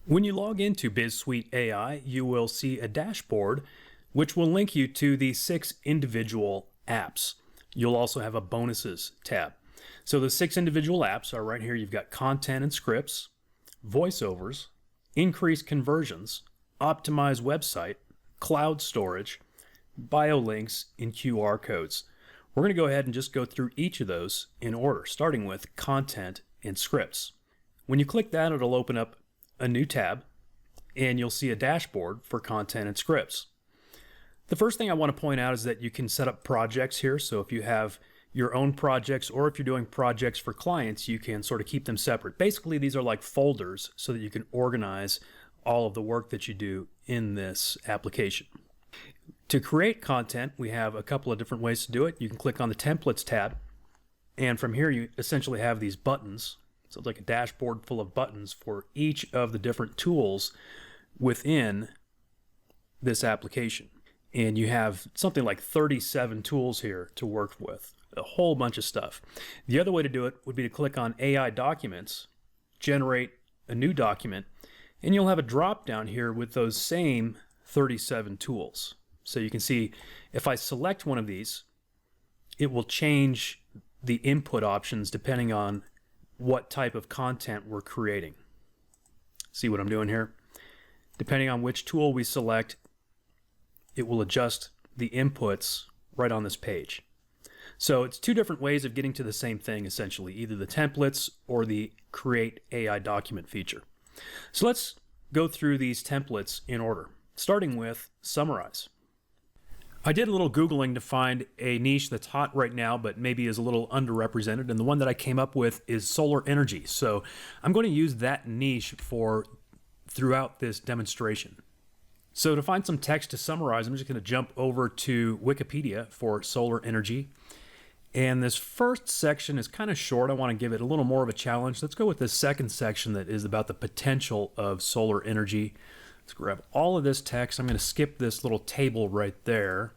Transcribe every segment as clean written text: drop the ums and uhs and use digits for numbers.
When you log into BizSuiteAI, you will see a dashboard which will link you to the 6 individual apps. You'll also have a bonuses tab. So the 6 individual apps are right here. You've got content and scripts, voiceovers, increase conversions, optimize website, cloud storage, bio links, and QR codes. We're going to go ahead and just go through each of those in order, starting with content and scripts. When you click that, it'll open up a new tab and you'll see a dashboard for content and scripts. The first thing I want to point out is that you can set up projects here. So if you have your own projects or if you're doing projects for clients, you can sort of keep them separate. Basically, these are like folders so that you can organize all of the work that you do in this application. To create content, we have a couple of different ways to do it. You can click on the templates tab, and from here you essentially have these buttons. So it's like a dashboard full of buttons for each of the different tools within this application. And you have something like 37 tools here to work with, a whole bunch of stuff. The other way to do it would be to click on AI Documents, generate a new document, and you'll have a drop down here with those same 37 tools. So you can see if I select one of these, it will change the input options depending on what type of content we're creating. See what I'm doing here? Depending on which tool we select, it will adjust the inputs right on this page. So it's 2 different ways of getting to the same thing, essentially, either the templates or the Create AI Document feature. So let's go through these templates in order, starting with Summarize. I did a little Googling to find a niche that's hot right now, but maybe is a little underrepresented. And the one that I came up with is solar energy. So I'm going to use that niche throughout this demonstration. So to find some text to summarize, I'm just going to jump over to Wikipedia for solar energy. And this first section is kind of short. I want to give it a little more of a challenge. Let's go with this second section that is about the potential of solar energy. Let's grab all of this text. I'm going to skip this little table right there.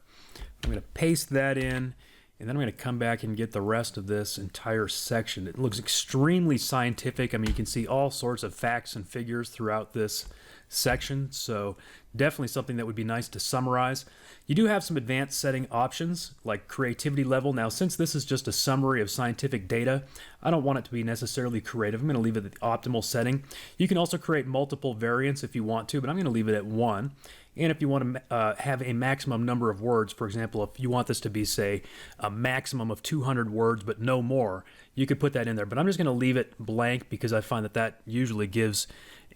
I'm going to paste that in, and then I'm going to come back and get the rest of this entire section. It looks extremely scientific. I mean, you can see all sorts of facts and figures throughout this section, so definitely something that would be nice to summarize. You do have some advanced setting options like creativity level. Now, since this is just a summary of scientific data, I don't want it to be necessarily creative. I'm going to leave it at the optimal setting. You can also create multiple variants if you want to, but I'm going to leave it at 1. And if you want to have a maximum number of words, for example, if you want this to be, say, a maximum of 200 words but no more, you could put that in there. But I'm just going to leave it blank because I find that that usually gives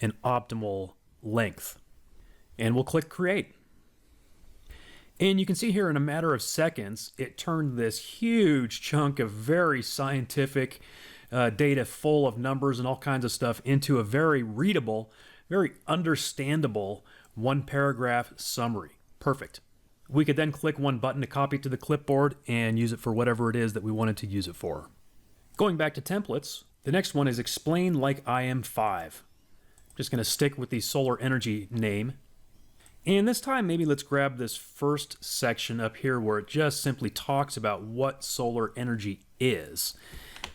an optimal length. And we'll click Create. And you can see here in a matter of seconds, it turned this huge chunk of very scientific data full of numbers and all kinds of stuff into a very readable, very understandable 1-paragraph summary. Perfect. We could then click one button to copy it to the clipboard and use it for whatever it is that we wanted to use it for. Going back to templates, the next one is Explain Like I Am 5. Just going to stick with the solar energy name. And this time, maybe let's grab this first section up here where it just simply talks about what solar energy is.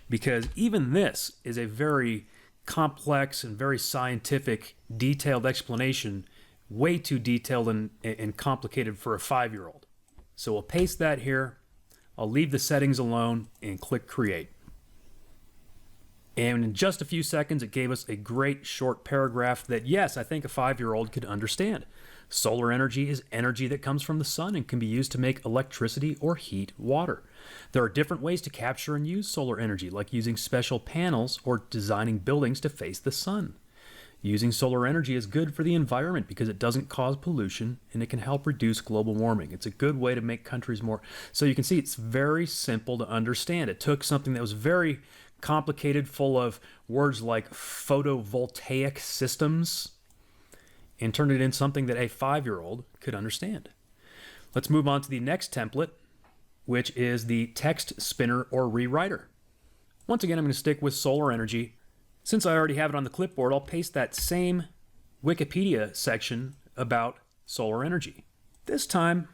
Because even this is a very complex and very scientific, detailed explanation, way too detailed and complicated for a 5-year-old. So we'll paste that here. I'll leave the settings alone and click Create. And in just a few seconds, it gave us a great short paragraph that, yes, I think a 5-year-old could understand. Solar energy is energy that comes from the sun and can be used to make electricity or heat water. There are different ways to capture and use solar energy, like using special panels or designing buildings to face the sun. Using solar energy is good for the environment because it doesn't cause pollution and it can help reduce global warming. It's a good way to make countries more... So you can see it's very simple to understand. It took something that was very complicated, full of words like photovoltaic systems, and turned it into something that a 5-year-old could understand. Let's move on to the next template, which is the text spinner or rewriter. Once again, I'm going to stick with solar energy. Since I already have it on the clipboard, I'll paste that same Wikipedia section about solar energy. This time,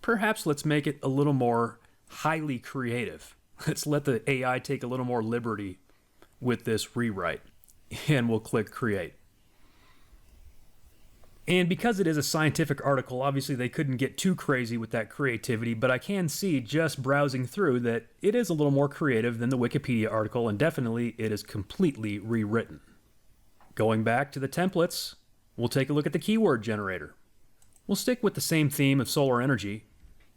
perhaps let's make it a little more highly creative. Let's let the AI take a little more liberty with this rewrite, and we'll click Create. And because it is a scientific article, obviously they couldn't get too crazy with that creativity, but I can see just browsing through that it is a little more creative than the Wikipedia article, and definitely it is completely rewritten. Going back to the templates, we'll take a look at the keyword generator. We'll stick with the same theme of solar energy.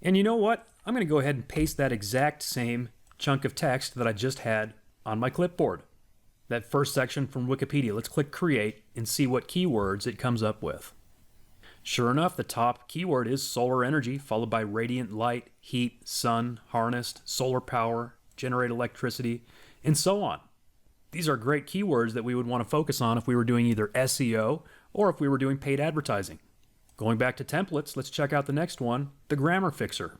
And you know what? I'm going to go ahead and paste that exact same chunk of text that I just had on my clipboard. That first section from Wikipedia. Let's click Create and see what keywords it comes up with. Sure enough, the top keyword is solar energy, followed by radiant light, heat, sun, harnessed, solar power, generate electricity, and so on. These are great keywords that we would want to focus on if we were doing either SEO or if we were doing paid advertising. Going back to templates, let's check out the next one, the grammar fixer.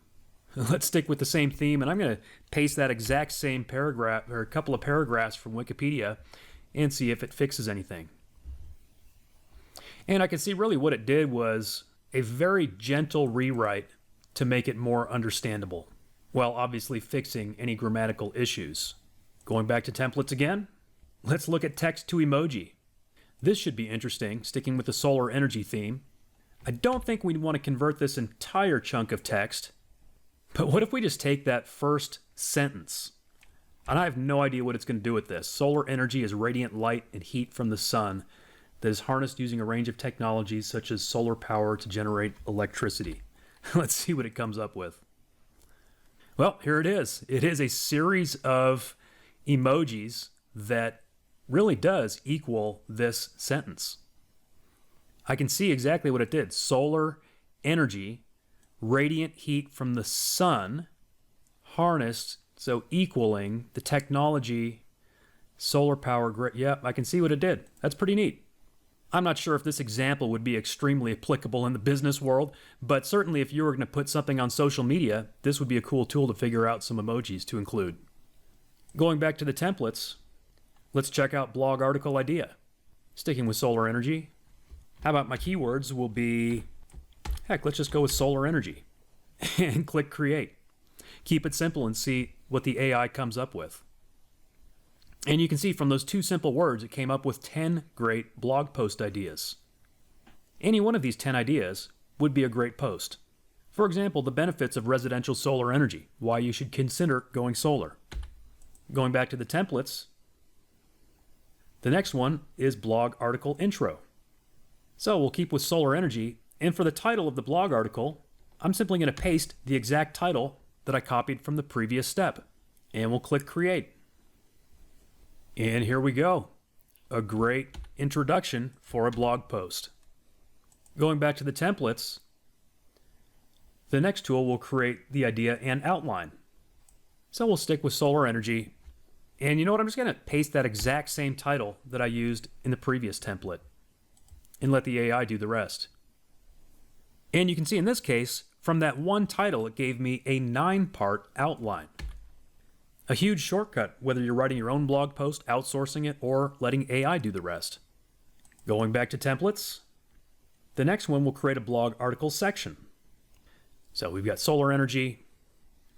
Let's stick with the same theme, and I'm going to paste that exact same paragraph or a couple of paragraphs from Wikipedia and see if it fixes anything. And I can see really what it did was a very gentle rewrite to make it more understandable, while obviously fixing any grammatical issues. Going back to templates again, let's look at text to emoji. This should be interesting, sticking with the solar energy theme. I don't think we'd want to convert this entire chunk of text, but what if we just take that first sentence? And I have no idea what it's going to do with this. Solar energy is radiant light and heat from the sun that is harnessed using a range of technologies such as solar power to generate electricity. Let's see what it comes up with. Well, here it is. It is a series of emojis that really does equal this sentence. I can see exactly what it did. Solar energy, radiant heat from the sun, harnessed, so equaling the technology, solar power. Yep, I can see what it did. That's pretty neat. I'm not sure if this example would be extremely applicable in the business world, but certainly if you were going to put something on social media, this would be a cool tool to figure out some emojis to include. Going back to the templates, let's check out blog article idea. Sticking with solar energy, how about my keywords will be, heck, let's just go with solar energy and click create. Keep it simple and see what the AI comes up with. And you can see from those two simple words, it came up with 10 great blog post ideas. Any one of these 10 ideas would be a great post. For example, the benefits of residential solar energy, why you should consider going solar. Going back to the templates, the next one is blog article intro. So we'll keep with solar energy, and for the title of the blog article, I'm simply going to paste the exact title that I copied from the previous step, and we'll click create. And here we go. A great introduction for a blog post. Going back to the templates, the next tool will create the idea and outline. So we'll stick with solar energy. And you know what? I'm just going to paste that exact same title that I used in the previous template and let the AI do the rest. And you can see in this case, from that one title, it gave me a 9-part outline. A huge shortcut, whether you're writing your own blog post, outsourcing it, or letting AI do the rest. Going back to templates, the next one will create a blog article section. So we've got solar energy.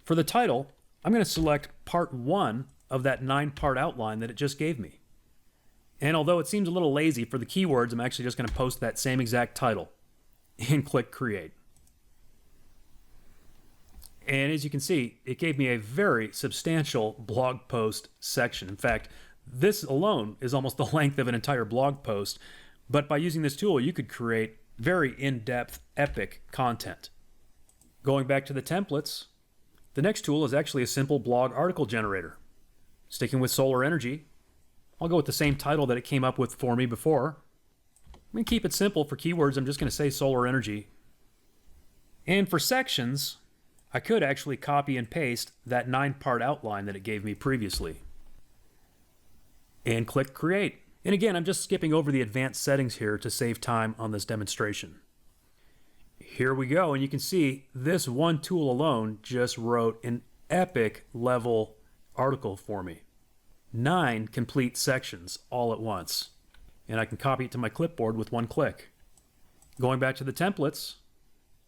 For the title, I'm going to select part 1 of that 9-part outline that it just gave me. And although it seems a little lazy for the keywords, I'm actually just going to post that same exact title and click create. And as you can see, it gave me a very substantial blog post section. In fact, this alone is almost the length of an entire blog post. But by using this tool, you could create very in-depth, epic content. Going back to the templates, the next tool is actually a simple blog article generator. Sticking with solar energy, I'll go with the same title that it came up with for me before. I'm going to keep it simple for keywords. I'm just going to say solar energy. And for sections, I could actually copy and paste that 9-part outline that it gave me previously. And click create. And again, I'm just skipping over the advanced settings here to save time on this demonstration. Here we go, and you can see this one tool alone just wrote an epic level article for me. 9 complete sections all at once. And I can copy it to my clipboard with one click. Going back to the templates,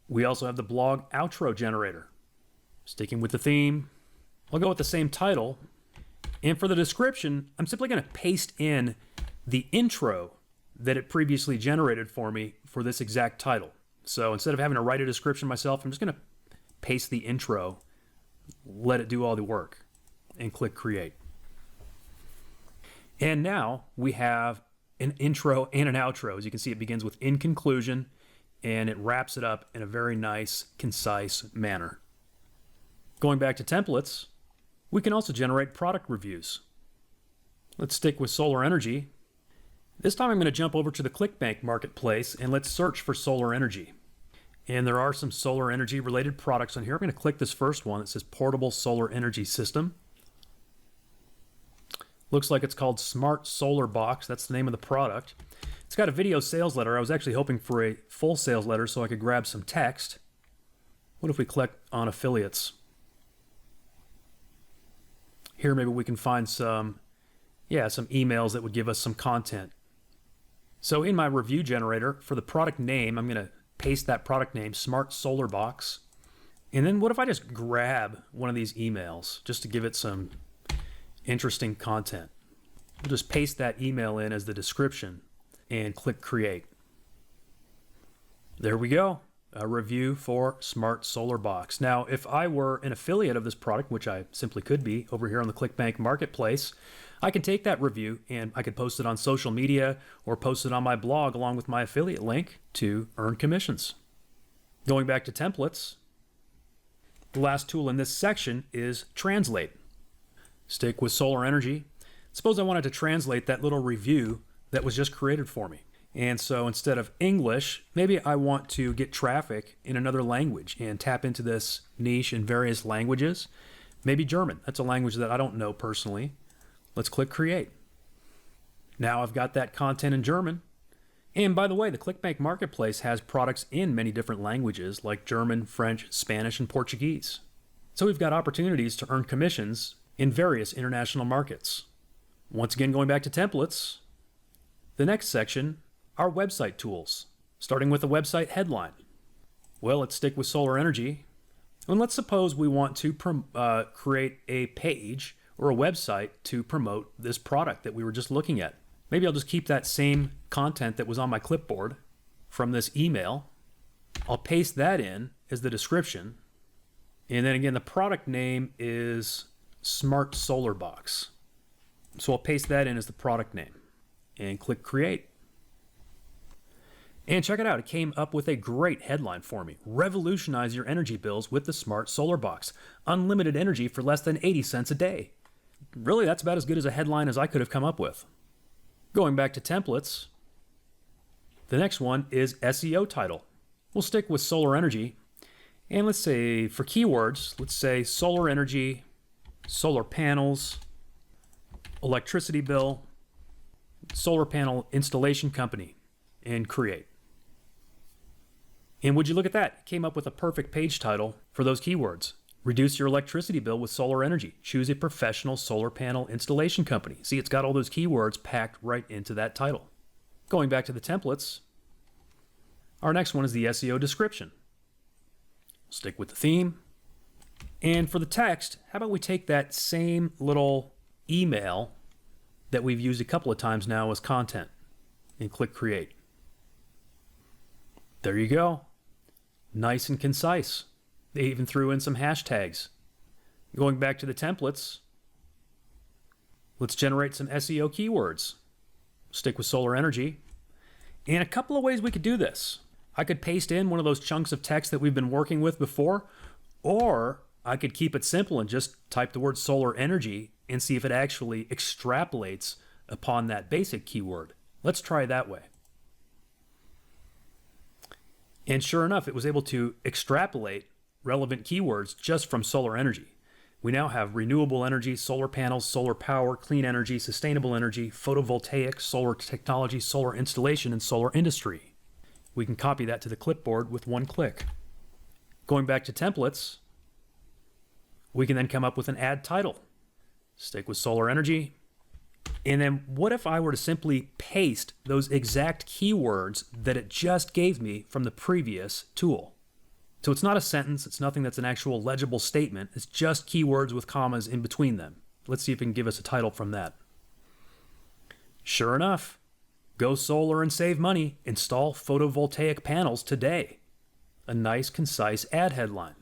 we also have the blog outro generator. Sticking with the theme, I'll go with the same title. And for the description, I'm simply going to paste in the intro that it previously generated for me for this exact title. So instead of having to write a description myself, I'm just going to paste the intro, let it do all the work, and click create. And now we have an intro and an outro. As you can see, it begins with in conclusion, and it wraps it up in a very nice, concise manner. Going back to templates, we can also generate product reviews. Let's stick with solar energy. This time I'm going to jump over to the ClickBank marketplace and let's search for solar energy. And there are some solar energy related products on here. I'm going to click this first one that says portable solar energy system. Looks like it's called Smart Solar Box. That's the name of the product. It's got a video sales letter. I was actually hoping for a full sales letter so I could grab some text. What if we click on affiliates? Here maybe we can find some emails that would give us some content. So in my review generator, for the product name, I'm going to paste that product name, Smart Solar Box. And then what if I just grab one of these emails just to give it some interesting content? We'll just paste that email in as the description and click create. There we go. A review for Smart Solar Box. Now, if I were an affiliate of this product, which I simply could be over here on the ClickBank marketplace, I can take that review and I could post it on social media or post it on my blog along with my affiliate link to earn commissions. Going back to templates, the last tool in this section is translate. Stick with solar energy. Suppose I wanted to translate that little review that was just created for me. And so instead of English, maybe I want to get traffic in another language and tap into this niche in various languages. Maybe German. That's a language that I don't know personally. Let's click create. Now I've got that content in German. And by the way, the ClickBank Marketplace has products in many different languages like German, French, Spanish, and Portuguese. So we've got opportunities to earn commissions in various international markets. Once again, going back to templates, the next section are website tools, starting with a website headline. Well, let's stick with solar energy. And let's suppose we want to create a page or a website to promote this product that we were just looking at. Maybe I'll just keep that same content that was on my clipboard from this email. I'll paste that in as the description. And then again, the product name is Smart Solar Box. So I'll paste that in as the product name and click create. And check it out, it came up with a great headline for me. Revolutionize your energy bills with the Smart Solar Box. Unlimited energy for less than 80 cents a day. Really, that's about as good as a headline as I could have come up with. Going back to templates, the next one is SEO title. We'll stick with solar energy. And let's say for keywords, let's say solar energy, solar panels, electricity bill, solar panel installation company, and create. And would you look at that? It came up with a perfect page title for those keywords. Reduce your electricity bill with solar energy. Choose a professional solar panel installation company. See, it's got all those keywords packed right into that title. Going back to the templates, our next one is the SEO description. Stick with the theme. And for the text, how about we take that same little email that we've used a couple of times now as content and click create. There you go. Nice and concise. They even threw in some hashtags. Going back to the templates, let's generate some SEO keywords. Stick with solar energy. And a couple of ways we could do this. I could paste in one of those chunks of text that we've been working with before, or I could keep it simple and just type the word solar energy and see if it actually extrapolates upon that basic keyword. Let's try that way. And sure enough, it was able to extrapolate relevant keywords just from solar energy. We now have renewable energy, solar panels, solar power, clean energy, sustainable energy, photovoltaic, solar technology, solar installation, and solar industry. We can copy that to the clipboard with one click. Going back to templates, we can then come up with an ad title. Stick with solar energy. And then what if I were to simply paste those exact keywords that it just gave me from the previous tool? So it's not a sentence, it's nothing that's an actual legible statement, it's just keywords with commas in between them. Let's see if it can give us a title from that. Sure enough, Go solar and save money. Install photovoltaic panels today. A nice, concise ad headline.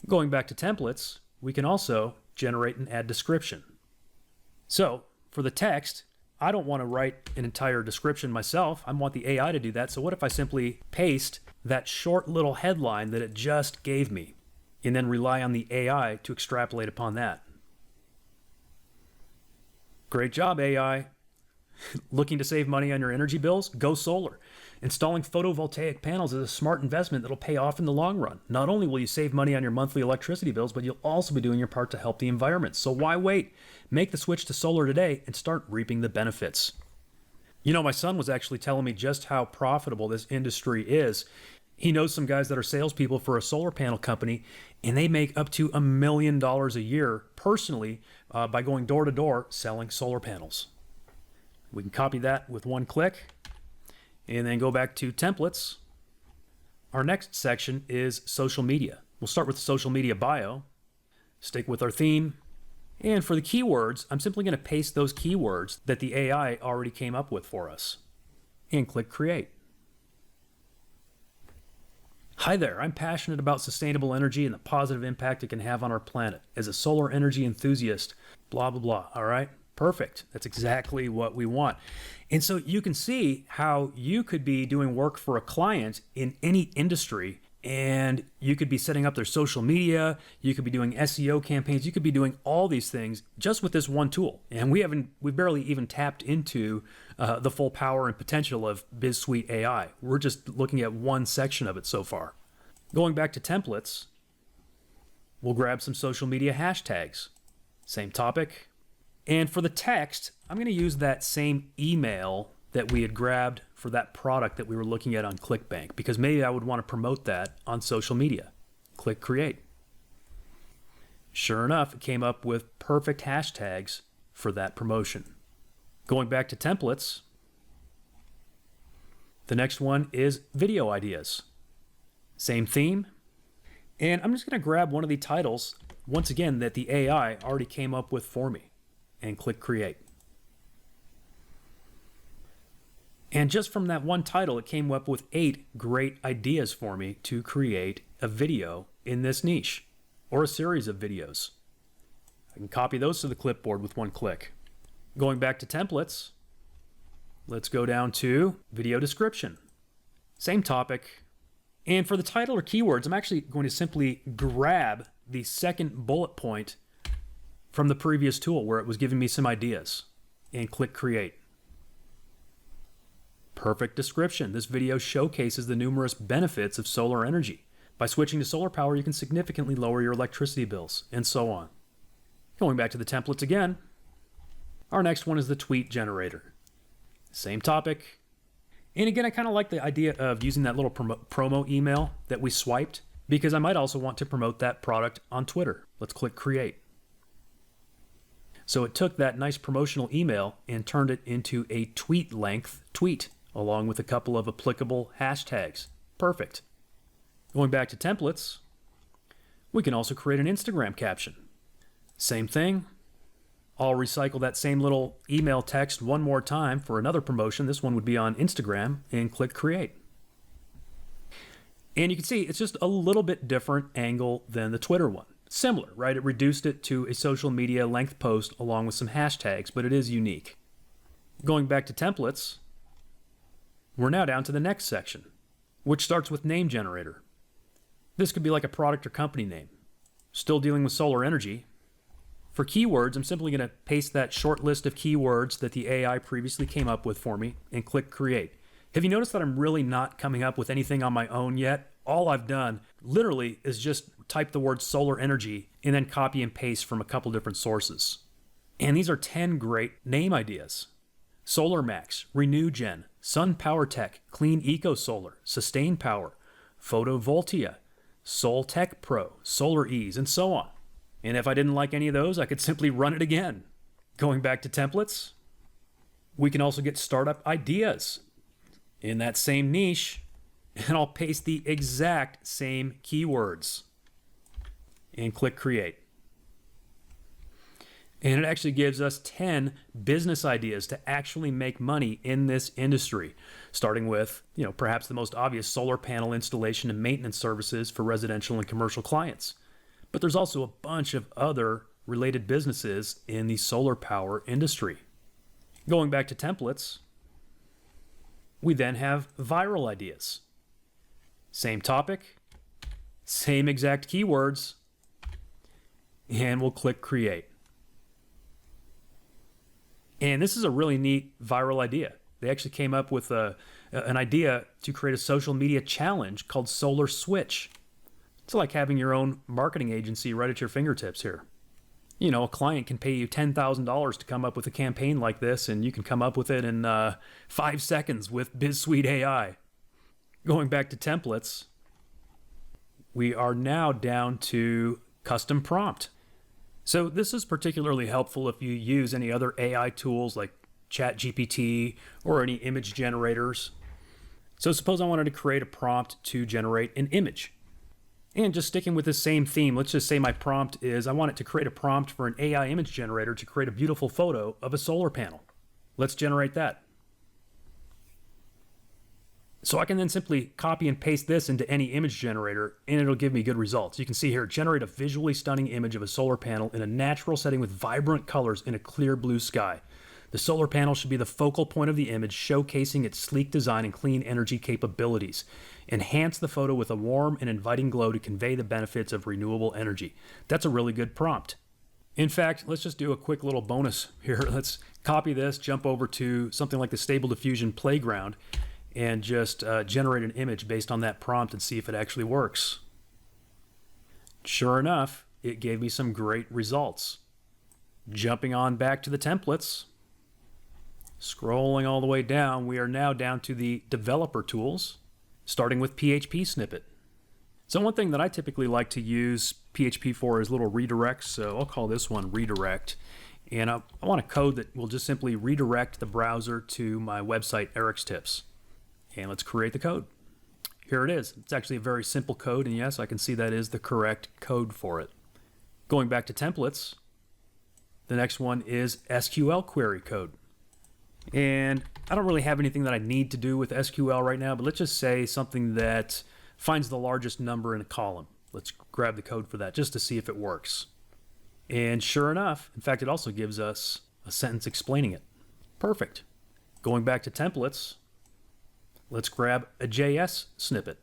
Going back to templates, we can also generate an ad description. So for the text, I don't want to write an entire description myself. I want the AI to do that. So what if I simply paste that short little headline that it just gave me and then rely on the AI to extrapolate upon that? Great job, AI. Looking to save money on your energy bills? Go solar. Installing photovoltaic panels is a smart investment that'll pay off in the long run. Not only will you save money on your monthly electricity bills, but you'll also be doing your part to help the environment. So why wait? Make the switch to solar today and start reaping the benefits. You know, my son was actually telling me just how profitable this industry is. He knows some guys that are salespeople for a solar panel company, and they make up to $1 million a year personally by going door to door selling solar panels. We can copy that with one click and then go back to templates. Our next section is social media. We'll start with social media bio, stick with our theme, and for the keywords, I'm simply going to paste those keywords that the AI already came up with for us and click create. Hi there, I'm passionate about sustainable energy and the positive impact it can have on our planet. As a solar energy enthusiast, blah, blah, blah. All right, perfect. That's exactly what we want. And so you can see how you could be doing work for a client in any industry, and you could be setting up their social media, you could be doing SEO campaigns, you could be doing all these things just with this one tool. And we've barely even tapped into the full power and potential of BizSuiteAI. We're just looking at one section of it so far. Going back to templates, we'll grab some social media hashtags. Same topic. And for the text, I'm going to use that same email that we had grabbed for that product that we were looking at on ClickBank, because maybe I would want to promote that on social media. Click create. Sure enough, it came up with perfect hashtags for that promotion. Going back to templates, the next one is video ideas. Same theme. And I'm just going to grab one of the titles, once again, that the AI already came up with for me, and click create. And just from that one title, it came up with 8 great ideas for me to create a video in this niche, or a series of videos. I can copy those to the clipboard with one click. Going back to templates, let's go down to video description. Same topic. And for the title or keywords, I'm actually going to simply grab the second bullet point from the previous tool where it was giving me some ideas, and click create. Perfect description. This video showcases the numerous benefits of solar energy. By switching to solar power, you can significantly lower your electricity bills, and so on. Going back to the templates again, our next one is the tweet generator. Same topic. And again, I kind of like the idea of using that little promo email that we swiped, because I might also want to promote that product on Twitter. Let's click create. So it took that nice promotional email and turned it into a tweet length tweet, along with a couple of applicable hashtags. Perfect. Going back to templates, we can also create an Instagram caption. Same thing. I'll recycle that same little email text one more time for another promotion. This one would be on Instagram, and click create. And you can see it's just a little bit different angle than the Twitter one. Similar, right? It reduced it to a social media length post along with some hashtags, but it is unique. Going back to templates, we're now down to the next section, which starts with name generator. This could be like a product or company name. Still dealing with solar energy. For keywords, I'm simply going to paste that short list of keywords that the AI previously came up with for me and click create. Have you noticed that I'm really not coming up with anything on my own yet? All I've done literally is just type the word solar energy and then copy and paste from a couple different sources. And these are 10 great name ideas. Solar Max, RenewGen, Sun Power Tech, Clean Eco Solar, Sustain Power, Photovoltia, Sol Tech Pro, Solar Ease, and so on. And if I didn't like any of those, I could simply run it again. Going back to templates, we can also get startup ideas in that same niche, and I'll paste the exact same keywords and click create. And it actually gives us 10 business ideas to actually make money in this industry, starting with, perhaps the most obvious solar panel installation and maintenance services for residential and commercial clients. But there's also a bunch of other related businesses in the solar power industry. Going back to templates, we then have viral ideas. Same topic, same exact keywords, and we'll click create. And this is a really neat viral idea. They actually came up with an idea to create a social media challenge called Solar Switch. It's like having your own marketing agency right at your fingertips here. A client can pay you $10,000 to come up with a campaign like this, and you can come up with it in 5 seconds with BizSuiteAI. Going back to templates, we are now down to custom prompt. So this is particularly helpful if you use any other AI tools like ChatGPT or any image generators. So suppose I wanted to create a prompt to generate an image. And just sticking with the same theme, let's just say my prompt is I want it to create a prompt for an AI image generator to create a beautiful photo of a solar panel. Let's generate that. So I can then simply copy and paste this into any image generator and it'll give me good results. You can see here, generate a visually stunning image of a solar panel in a natural setting with vibrant colors in a clear blue sky. The solar panel should be the focal point of the image, showcasing its sleek design and clean energy capabilities. Enhance the photo with a warm and inviting glow to convey the benefits of renewable energy. That's a really good prompt. In fact, let's just do a quick little bonus here. Let's copy this, jump over to something like the Stable Diffusion Playground, and just generate an image based on that prompt and see if it actually works. Sure enough, it gave me some great results. Jumping on back to the templates, scrolling all the way down, we are now down to the developer tools, starting with PHP snippet. So one thing that I typically like to use PHP for is little redirects, so I'll call this one redirect. And I want a code that will just simply redirect the browser to my website, Eric's Tips. And let's create the code. Here it is. It's actually a very simple code, and yes, I can see that is the correct code for it. Going back to templates, the next one is SQL query code. And I don't really have anything that I need to do with SQL right now, but let's just say something that finds the largest number in a column. Let's grab the code for that just to see if it works. And sure enough, in fact, it also gives us a sentence explaining it. Perfect. Going back to templates, let's grab a JS snippet.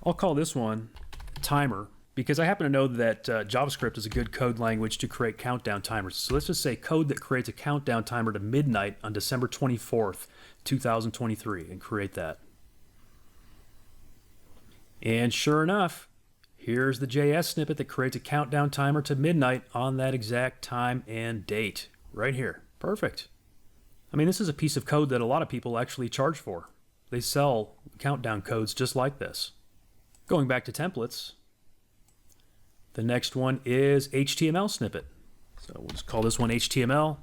I'll call this one timer because I happen to know that JavaScript is a good code language to create countdown timers. So let's just say code that creates a countdown timer to midnight on December 24th, 2023, and create that. And sure enough, here's the JS snippet that creates a countdown timer to midnight on that exact time and date right here. Perfect. I mean, this is a piece of code that a lot of people actually charge for. They sell countdown codes just like this. Going back to templates, the next one is HTML snippet. So we'll just call this one HTML.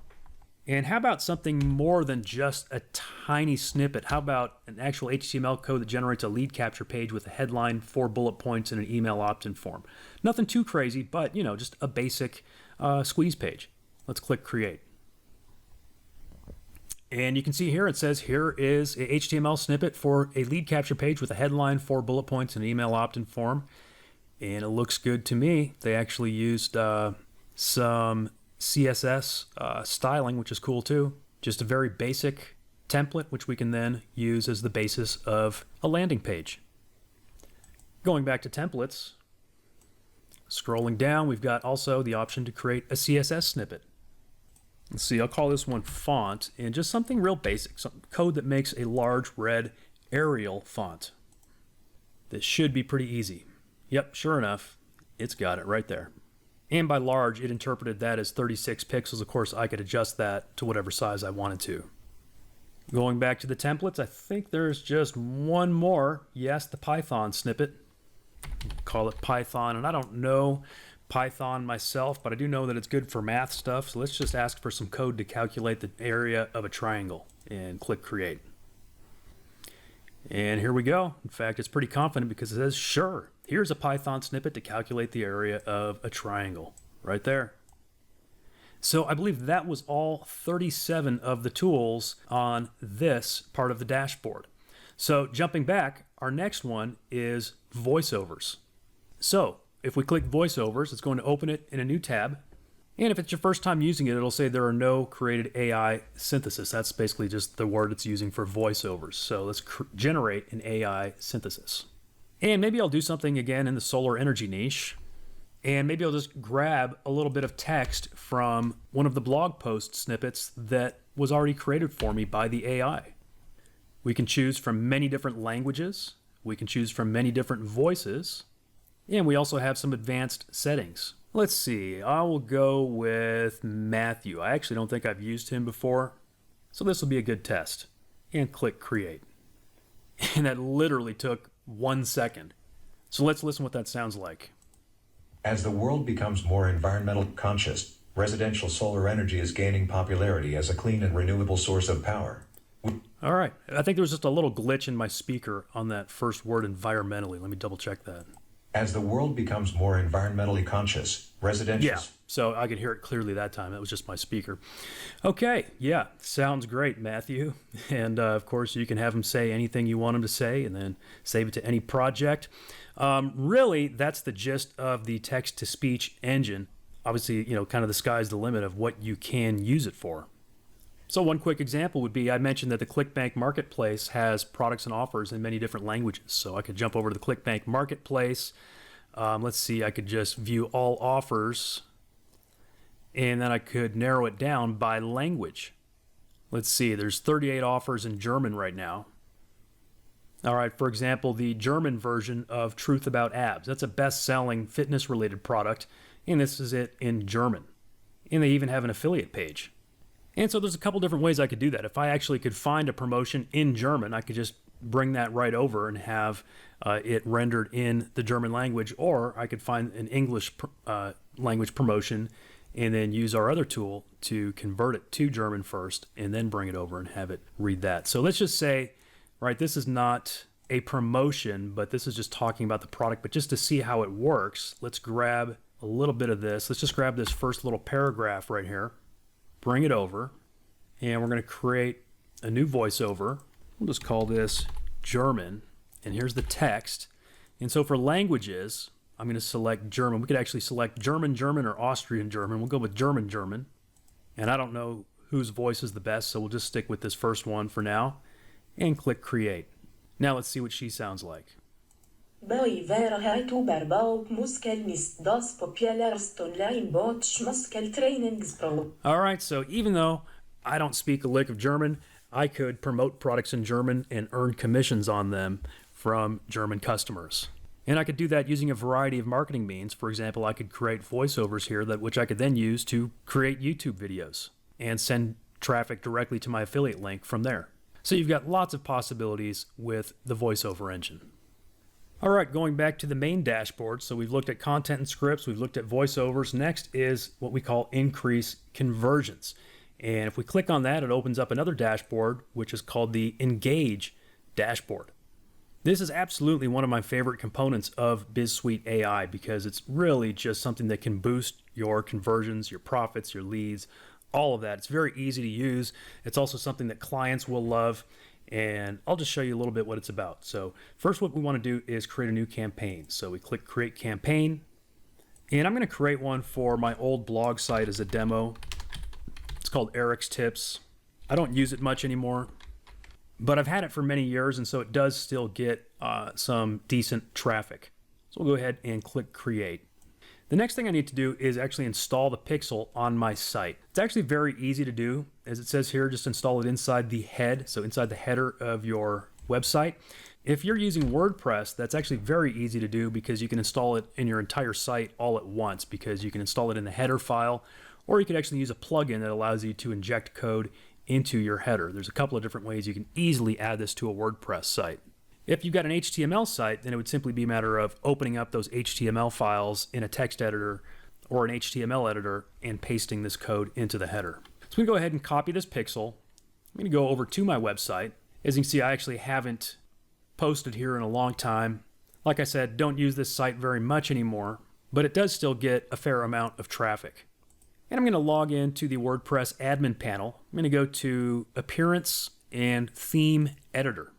And how about something more than just a tiny snippet? How about an actual HTML code that generates a lead capture page with a headline, 4 bullet points, and an email opt-in form? Nothing too crazy, but just a basic squeeze page. Let's click create. And you can see here, it says here is a HTML snippet for a lead capture page with a headline, 4 bullet points, and an email opt-in form. And it looks good to me. They actually used some CSS styling, which is cool too. Just a very basic template, which we can then use as the basis of a landing page. Going back to templates, scrolling down, we've got also the option to create a CSS snippet. Let's see, I'll call this one font, and just something real basic, some code that makes a large red Arial font. This should be pretty easy. Yep, sure enough, it's got it right there. And by large, it interpreted that as 36 pixels. Of course, I could adjust that to whatever size I wanted to. Going back to the templates, I think there's just one more. Yes, the Python snippet. Call it Python, and I don't know Python myself, but I do know that it's good for math stuff. So let's just ask for some code to calculate the area of a triangle and click create. And here we go. In fact, it's pretty confident because it says, sure, here's a Python snippet to calculate the area of a triangle right there. So I believe that was all 37 of the tools on this part of the dashboard. So jumping back, our next one is voiceovers. So if we click voiceovers, it's going to open it in a new tab. And if it's your first time using it, it'll say there are no created AI synthesis. That's basically just the word it's using for voiceovers. So let's generate an AI synthesis. And maybe I'll do something again in the solar energy niche. And maybe I'll just grab a little bit of text from one of the blog post snippets that was already created for me by the AI. We can choose from many different languages. We can choose from many different voices. And we also have some advanced settings. Let's see, I will go with Matthew. I actually don't think I've used him before, so this will be a good test. And click create. And that literally took 1 second. So let's listen what that sounds like. As the world becomes more environmentally conscious, residential solar energy is gaining popularity as a clean and renewable source of power. All right, I think there was just a little glitch in my speaker on that first word, environmentally. Let me double check that. As the world becomes more environmentally conscious, residential... Yeah, so I could hear it clearly that time. That was just my speaker. Okay, yeah, sounds great, Matthew. And of course, you can have him say anything you want him to say and then save it to any project. Really, that's the gist of the text-to-speech engine. Obviously, kind of the sky's the limit of what you can use it for. So one quick example would be, I mentioned that the ClickBank Marketplace has products and offers in many different languages. So I could jump over to the ClickBank Marketplace. Let's see, I could just view all offers, and then I could narrow it down by language. Let's see, there's 38 offers in German right now. All right, for example, the German version of Truth About Abs. That's a best-selling fitness-related product, and this is it in German. And they even have an affiliate page. And so there's a couple different ways I could do that. If I actually could find a promotion in German, I could just bring that right over and have it rendered in the German language, or I could find an English language promotion and then use our other tool to convert it to German first and then bring it over and have it read that. So let's just say, right, this is not a promotion, but this is just talking about the product. But just to see how it works, let's grab a little bit of this. Let's just grab this first little paragraph right here. Bring it over, and we're going to create a new voiceover. We'll just call this German, and here's the text. And so for languages, I'm going to select German. We could actually select German, German, or Austrian German. We'll go with German, German. And I don't know whose voice is the best, so we'll just stick with this first one for now, and click create. Now let's see what she sounds like. All right, so even though I don't speak a lick of German, I could promote products in German and earn commissions on them from German customers. And I could do that using a variety of marketing means. For example, I could create voiceovers here which I could then use to create YouTube videos and send traffic directly to my affiliate link from there. So you've got lots of possibilities with the voiceover engine. All right, going back to the main dashboard. So we've looked at content and scripts, we've looked at voiceovers. Next is what we call increase conversions. And if we click on that, it opens up another dashboard, which is called the Engage dashboard. This is absolutely one of my favorite components of BizSuiteAI because it's really just something that can boost your conversions, your profits, your leads, all of that. It's very easy to use. It's also something that clients will love. And I'll just show you a little bit what it's about. So first, what we want to do is create a new campaign. So we click create campaign, and I'm going to create one for my old blog site as a demo. It's called Eric's Tips. I don't use it much anymore, but I've had it for many years, and so it does still get some decent traffic. So we'll go ahead and click create. The next thing I need to do is actually install the pixel on my site. It's actually very easy to do. As it says here, just install it inside the head, so inside the header of your website. If you're using WordPress, that's actually very easy to do because you can install it in your entire site all at once because you can install it in the header file, or you could actually use a plugin that allows you to inject code into your header. There's a couple of different ways you can easily add this to a WordPress site. If you've got an HTML site, then it would simply be a matter of opening up those HTML files in a text editor or an HTML editor and pasting this code into the header. So we go ahead and copy this pixel. I'm going to go over to my website. As you can see, I actually haven't posted here in a long time. Like I said, don't use this site very much anymore, but it does still get a fair amount of traffic. And I'm going to log into the WordPress admin panel. I'm going to go to Appearance and Theme Editor.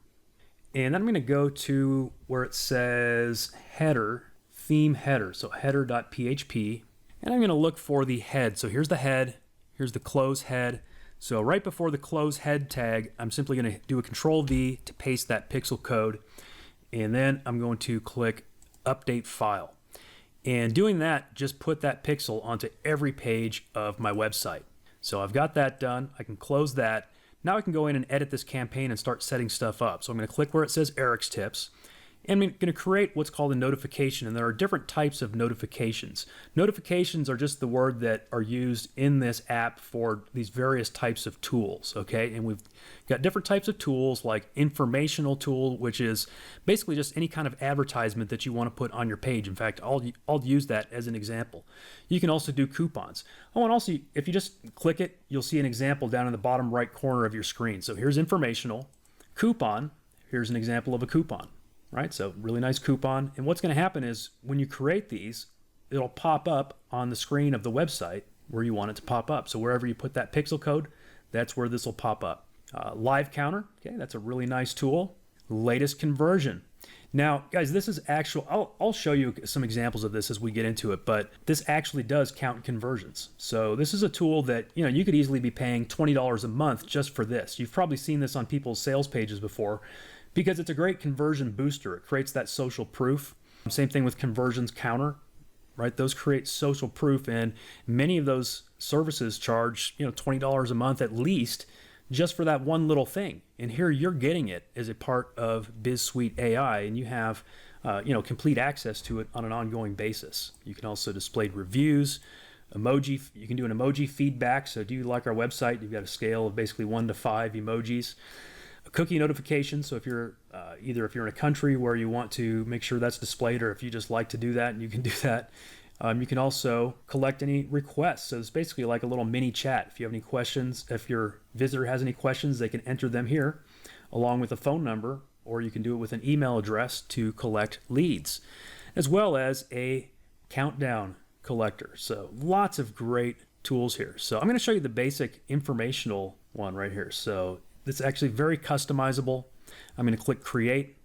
And then I'm going to go to where it says Header, Theme Header, so header.php. And I'm going to look for the head. So here's the head, here's the close head. So right before the close head tag, I'm simply going to do a Control-V to paste that pixel code. And then I'm going to click Update File. And doing that, just put that pixel onto every page of my website. So I've got that done. I can close that. Now I can go in and edit this campaign and start setting stuff up. So I'm going to click where it says Eric's Tips. And I'm going to create what's called a notification, and there are different types of notifications. Notifications are just the word that are used in this app for these various types of tools, okay? And we've got different types of tools like informational tool, which is basically just any kind of advertisement that you want to put on your page. In fact, I'll use that as an example. You can also do coupons. Oh, and also, if you just click it, you'll see an example down in the bottom right corner of your screen. So here's informational, coupon, here's an example of a coupon. Right, so really nice coupon. And what's going to happen is when you create these, it'll pop up on the screen of the website where you want it to pop up. So wherever you put that pixel code, that's where this will pop up. Live counter, okay, that's a really nice tool. Latest conversion. Now, guys, this is actual, I'll show you some examples of this as we get into it, but this actually does count conversions. So this is a tool that, you could easily be paying $20 a month just for this. You've probably seen this on people's sales pages before, because it's a great conversion booster. It creates that social proof. Same thing with conversions counter, right? Those create social proof, and many of those services charge, $20 a month at least just for that one little thing. And here you're getting it as a part of BizSuiteAI, and you have, complete access to it on an ongoing basis. You can also display reviews, emoji. You can do an emoji feedback. So do you like our website? You've got a scale of basically 1 to 5 emojis. A cookie notification, so if you're either if you're in a country where you want to make sure that's displayed, or if you just like to do that, and you can do that. You can also collect any requests. So it's basically like a little mini chat. If you have any questions, if your visitor has any questions, they can enter them here along with a phone number, or you can do it with an email address to collect leads, as well as a countdown collector. So lots of great tools here. So I'm going to show you the basic informational one right here. So it's actually very customizable. I'm going to click create,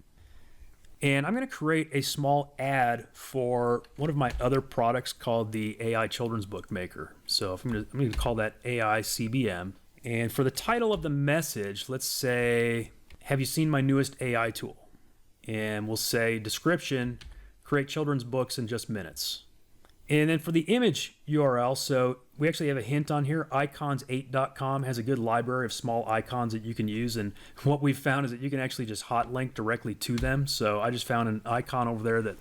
and I'm going to create a small ad for one of my other products called the AI Children's Book Maker. So I'm going to call that AI CBM. And for the title of the message, let's say, have you seen my newest AI tool? And we'll say description, create children's books in just minutes. And then for the image URL, so we actually have a hint on here. Icons8.com has a good library of small icons that you can use. And what we've found is that you can actually just hot link directly to them. So I just found an icon over there that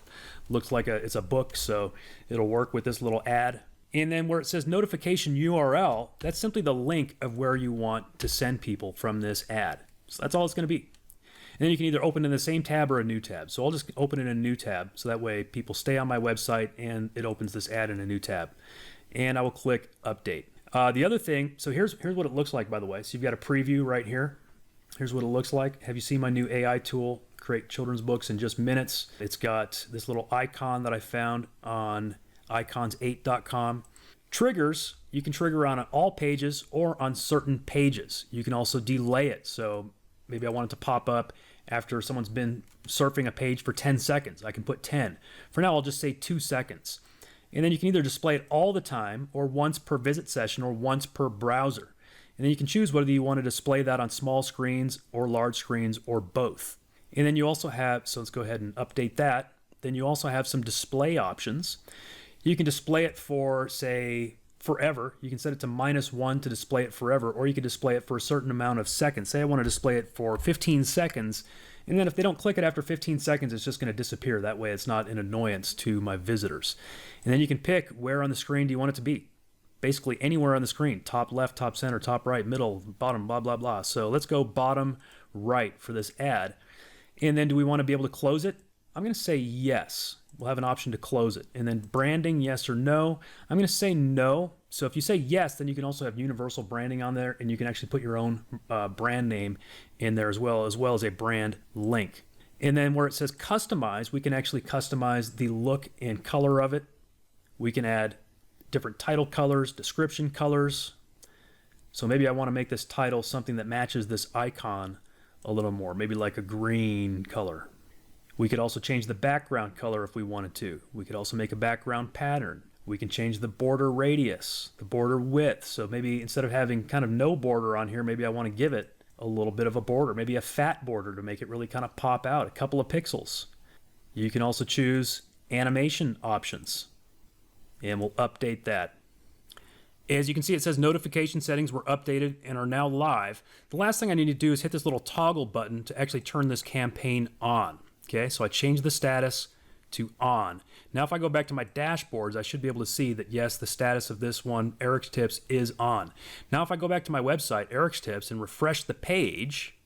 looks like it's a book. So it'll work with this little ad. And then where it says notification URL, that's simply the link of where you want to send people from this ad. So that's all it's going to be. And then you can either open in the same tab or a new tab. So I'll just open it in a new tab. So that way people stay on my website and it opens this ad in a new tab. And I will click update. The other thing, so here's what it looks like, by the way. So you've got a preview right here. Here's what it looks like. Have you seen my new AI tool, create children's books in just minutes? It's got this little icon that I found on icons8.com. Triggers, you can trigger on all pages or on certain pages. You can also delay it. So maybe I want it to pop up after someone's been surfing a page for 10 seconds. I can put 10. For now, I'll just say 2 seconds. And then you can either display it all the time, or once per visit session, or once per browser. And then you can choose whether you want to display that on small screens or large screens, or both. And then you also have, so let's go ahead and update that. Then you also have some display options. You can display it for, say, forever. You can set it to -1 to display it forever, or you can display it for a certain amount of seconds. Say I want to display it for 15 seconds, and then if they don't click it after 15 seconds, it's just going to disappear. That way it's not an annoyance to my visitors. And then you can pick where on the screen do you want it to be. Basically anywhere on the screen, top left, top center, top right, middle, bottom, blah, blah, blah. So let's go bottom right for this ad. And then do we want to be able to close it? I'm going to say yes. We'll have an option to close it. And then branding, yes or no. I'm going to say no. So if you say yes, then you can also have universal branding on there, and you can actually put your own brand name in there as well as a brand link. And then where it says customize, we can actually customize the look and color of it. We can add different title colors, description colors. So maybe I want to make this title something that matches this icon a little more, maybe like a green color. We could also change the background color if we wanted to. We could also make a background pattern. We can change the border radius, the border width. So maybe instead of having kind of no border on here, maybe I want to give it a little bit of a border, maybe a fat border to make it really kind of pop out, a couple of pixels. You can also choose animation options, and we'll update that. As you can see, it says notification settings were updated and are now live. The last thing I need to do is hit this little toggle button to actually turn this campaign on. Okay, so I changed the status to on. Now if I go back to my dashboards, I should be able to see that yes, the status of this one, Eric's Tips, is on. Now if I go back to my website, Eric's Tips, and refresh the page,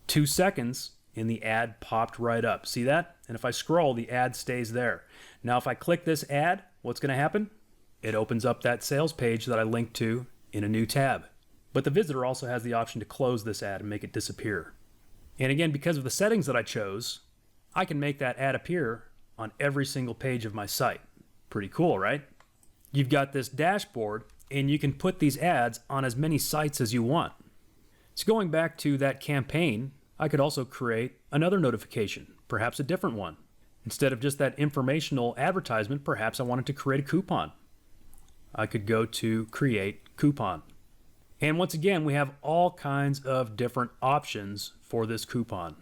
2 seconds and the ad popped right up. See that? And if I scroll, the ad stays there. Now if I click this ad, what's going to happen? It opens up that sales page that I linked to in a new tab. But the visitor also has the option to close this ad and make it disappear. And again, because of the settings that I chose, I can make that ad appear on every single page of my site. Pretty cool, right? You've got this dashboard and you can put these ads on as many sites as you want. So going back to that campaign, I could also create another notification, perhaps a different one. Instead of just that informational advertisement, perhaps I wanted to create a coupon. I could go to create coupon. And once again, we have all kinds of different options for this coupon.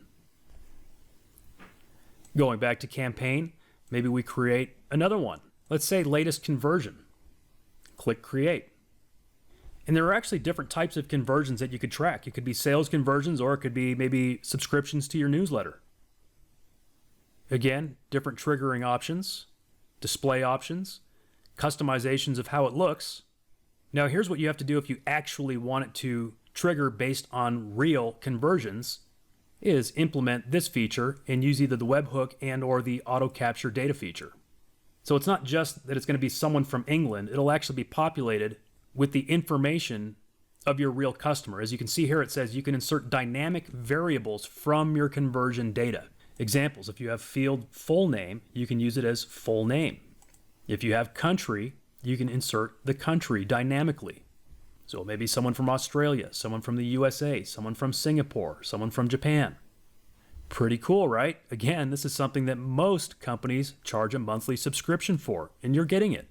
Going back to campaign, maybe we create another one. Let's say latest conversion. Click create. And there are actually different types of conversions that you could track. It could be sales conversions, or it could be maybe subscriptions to your newsletter. Again, different triggering options, display options, customizations of how it looks. Now here's what you have to do if you actually want it to trigger based on real conversions, is implement this feature and use either the webhook and or the auto capture data feature. So it's not just that it's going to be someone from England, it'll actually be populated with the information of your real customer. As you can see here, it says you can insert dynamic variables from your conversion data. Examples, if you have field full name, you can use it as full name. If you have country, you can insert the country dynamically. So maybe someone from Australia, someone from the USA, someone from Singapore, someone from Japan. Pretty cool, right? Again, this is something that most companies charge a monthly subscription for, and you're getting it.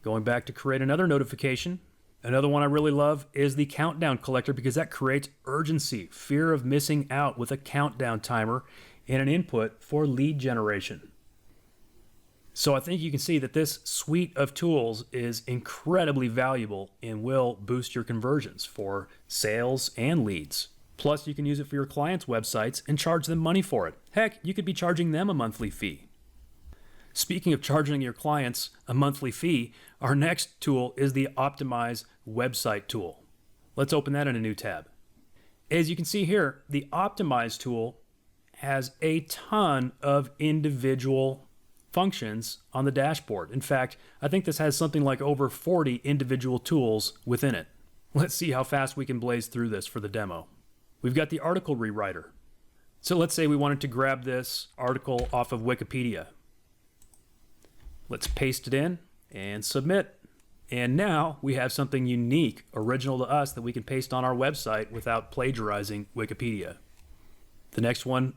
Going back to create another notification, another one I really love is the countdown collector, because that creates urgency, fear of missing out with a countdown timer and an input for lead generation. So I think you can see that this suite of tools is incredibly valuable and will boost your conversions for sales and leads. Plus, you can use it for your clients' websites and charge them money for it. Heck, you could be charging them a monthly fee. Speaking of charging your clients a monthly fee, our next tool is the Optimize Website tool. Let's open that in a new tab. As you can see here, the Optimize tool has a ton of individual functions on the dashboard. In fact, I think this has something like over 40 individual tools within it. Let's see how fast we can blaze through this for the demo. We've got the article rewriter. So let's say we wanted to grab this article off of Wikipedia. Let's paste it in and submit. And now we have something unique, original to us, that we can paste on our website without plagiarizing Wikipedia. The next one,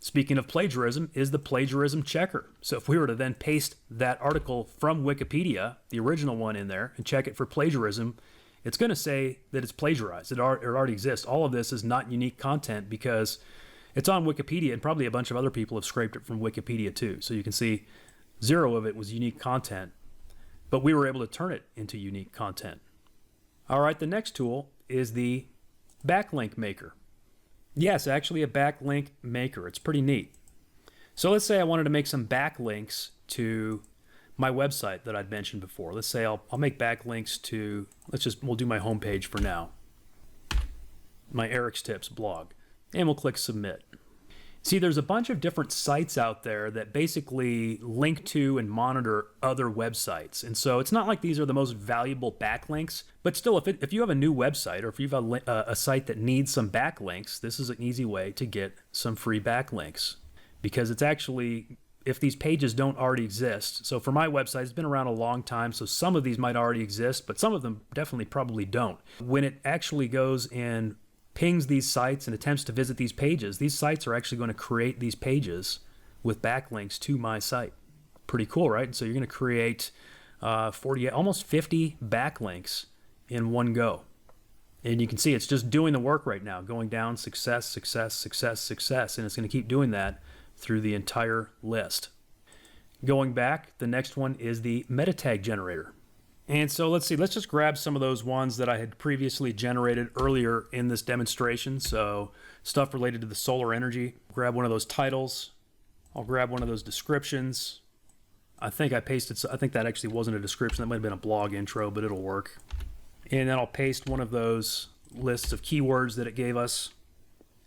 speaking of plagiarism, is the plagiarism checker. So if we were to then paste that article from Wikipedia, the original one, in there and check it for plagiarism, it's going to say that it's plagiarized. It already exists. All of this is not unique content because it's on Wikipedia, and probably a bunch of other people have scraped it from Wikipedia too. So you can see 0 of it was unique content, but we were able to turn it into unique content. All right, the next tool is the backlink maker. Yes, actually a backlink maker. It's pretty neat. So let's say I wanted to make some backlinks to my website that I'd mentioned before. Let's say I'll make backlinks to, we'll do my homepage for now, my Eric's Tips blog, and we'll click submit. See, there's a bunch of different sites out there that basically link to and monitor other websites. And so it's not like these are the most valuable backlinks, but still, if you have a new website, or if you have a site that needs some backlinks, this is an easy way to get some free backlinks, because it's if these pages don't already exist. So for my website, it's been around a long time, so some of these might already exist, but some of them definitely probably don't. When it actually goes and pings these sites and attempts to visit these pages, these sites are actually going to create these pages with backlinks to my site. Pretty cool, right? So you're going to create 40, almost 50 backlinks in one go. And you can see it's just doing the work right now, going down success, success, success, success, and it's going to keep doing that through the entire list. Going back, the next one is the meta tag generator. And so let's just grab some of those ones that I had previously generated earlier in this demonstration. So stuff related to the solar energy. Grab one of those titles. I'll grab one of those descriptions. I think that actually wasn't a description. That might have been a blog intro, but it'll work. And then I'll paste one of those lists of keywords that it gave us.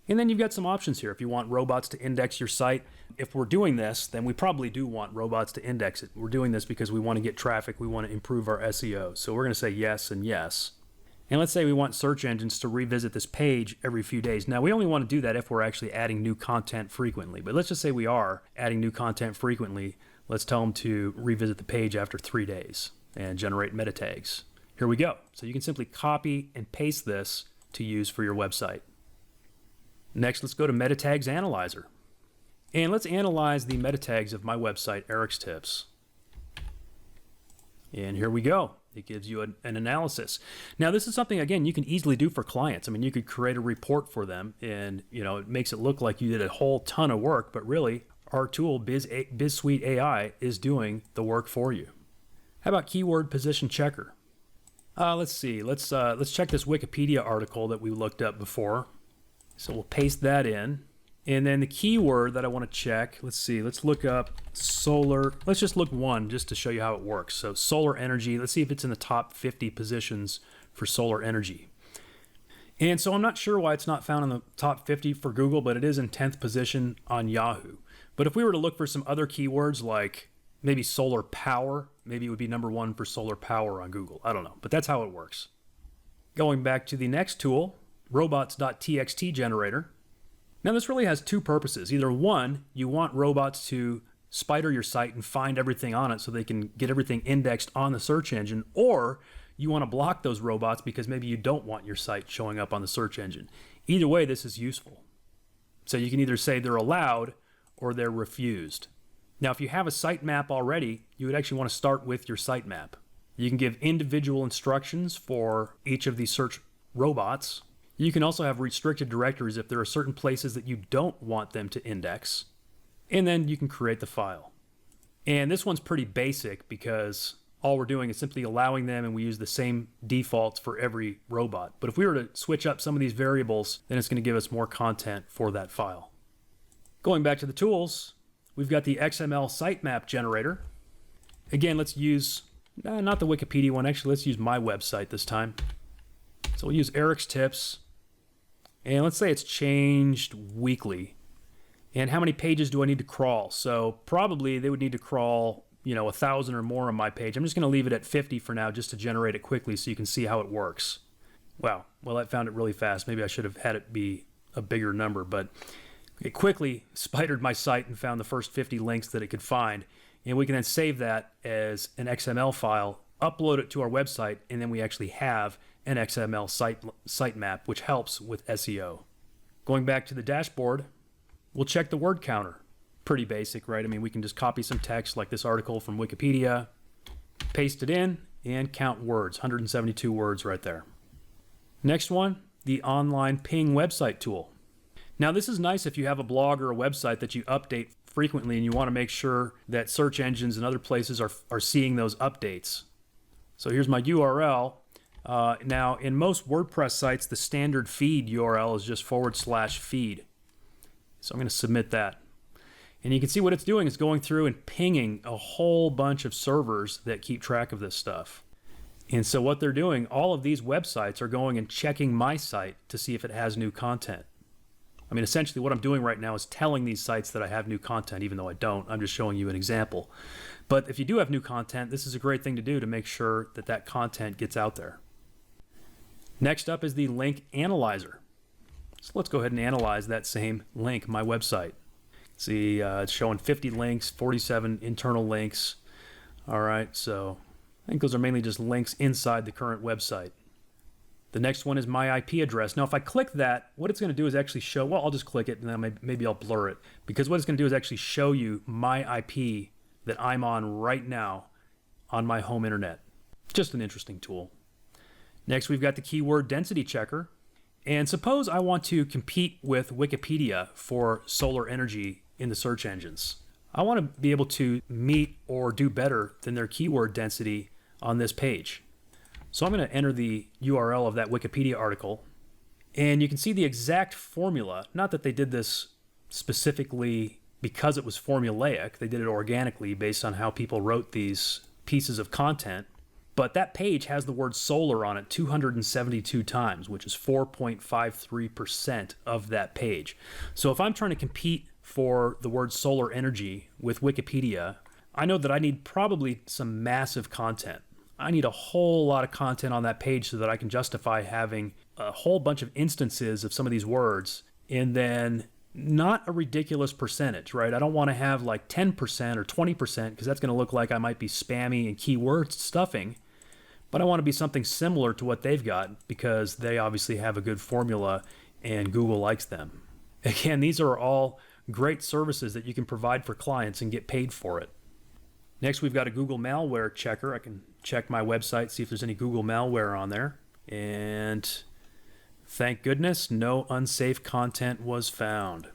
And then you've got some options here. If you want robots to index your site, if we're doing this, then we probably do want robots to index it. We're doing this because we want to get traffic. We want to improve our SEO. So we're going to say yes and yes. And let's say we want search engines to revisit this page every few days. Now, we only want to do that if we're actually adding new content frequently. But let's just say we are adding new content frequently. Let's tell them to revisit the page after 3 days and generate meta tags. Here we go. So you can simply copy and paste this to use for your website. Next, let's go to Meta Tags Analyzer. And let's analyze the meta tags of my website, Eric's Tips. And here we go. It gives you an analysis. Now, this is something, again, you can easily do for clients. I mean, you could create a report for them and, it makes it look like you did a whole ton of work, but really, our tool, BizSuiteAI, is doing the work for you. How about Keyword Position Checker? Let's see. Let's check this Wikipedia article that we looked up before. So we'll paste that in. And then the keyword that I want to check, let's look up solar. Let's just look one just to show you how it works. So solar energy, let's see if it's in the top 50 positions for solar energy. And so I'm not sure why it's not found in the top 50 for Google, but it is in 10th position on Yahoo. But if we were to look for some other keywords like maybe solar power, maybe it would be number 1 for solar power on Google. I don't know, but that's how it works. Going back to the next tool, robots.txt generator. Now this really has two purposes. Either one, you want robots to spider your site and find everything on it so they can get everything indexed on the search engine, or you want to block those robots because maybe you don't want your site showing up on the search engine. Either way, this is useful. So you can either say they're allowed or they're refused. Now, if you have a sitemap already, you would actually want to start with your sitemap. You can give individual instructions for each of these search robots. You can also have restricted directories if there are certain places that you don't want them to index. And then you can create the file. And this one's pretty basic because all we're doing is simply allowing them, and we use the same defaults for every robot. But if we were to switch up some of these variables, then it's going to give us more content for that file. Going back to the tools, we've got the XML sitemap generator. Again, let's use, not the Wikipedia one, actually let's use my website this time. So we'll use Eric's Tips, and let's say it's changed weekly. And how many pages do I need to crawl? So probably they would need to crawl, 1,000 or more on my page. I'm just going to leave it at 50 for now just to generate it quickly so you can see how it works. Wow, well, I found it really fast. Maybe I should have had it be a bigger number, but it quickly spidered my site and found the first 50 links that it could find. And we can then save that as an XML file, upload it to our website, and then we actually have an XML sitemap, which helps with SEO. Going back to the dashboard, we'll check the word counter. Pretty basic, right? I mean, we can just copy some text like this article from Wikipedia, paste it in, and count words. 172 words right there. Next one, the online ping website tool. Now, this is nice if you have a blog or a website that you update frequently and you want to make sure that search engines and other places are seeing those updates. So here's my URL. Now, in most WordPress sites, the standard feed URL is just /feed. So I'm going to submit that. And you can see what it's doing is going through and pinging a whole bunch of servers that keep track of this stuff. And so what they're doing, all of these websites are going and checking my site to see if it has new content. I mean, essentially what I'm doing right now is telling these sites that I have new content, even though I don't. I'm just showing you an example. But if you do have new content, this is a great thing to do to make sure that that content gets out there. Next up is the link analyzer. So let's go ahead and analyze that same link, my website. See, it's showing 50 links, 47 internal links. All right, so I think those are mainly just links inside the current website. The next one is my IP address. Now, if I click that, what it's going to do is actually show, well, I'll just click it and then maybe I'll blur it, because what it's going to do is actually show you my IP that I'm on right now on my home internet. Just an interesting tool. Next, we've got the keyword density checker. And suppose I want to compete with Wikipedia for solar energy in the search engines. I want to be able to meet or do better than their keyword density on this page. So I'm going to enter the URL of that Wikipedia article, and you can see the exact formula. Not that they did this specifically because it was formulaic. They did it organically based on how people wrote these pieces of content. But that page has the word solar on it 272 times, which is 4.53% of that page. So if I'm trying to compete for the word solar energy with Wikipedia, I know that I need probably some massive content. I need a whole lot of content on that page so that I can justify having a whole bunch of instances of some of these words, and then not a ridiculous percentage, right? I don't want to have like 10% or 20% because that's going to look like I might be spammy and keyword stuffing. But I want to be something similar to what they've got because they obviously have a good formula and Google likes them. Again, these are all great services that you can provide for clients and get paid for it. Next, we've got a Google malware checker. I can check my website, see if there's any Google malware on there. And thank goodness, no unsafe content was found.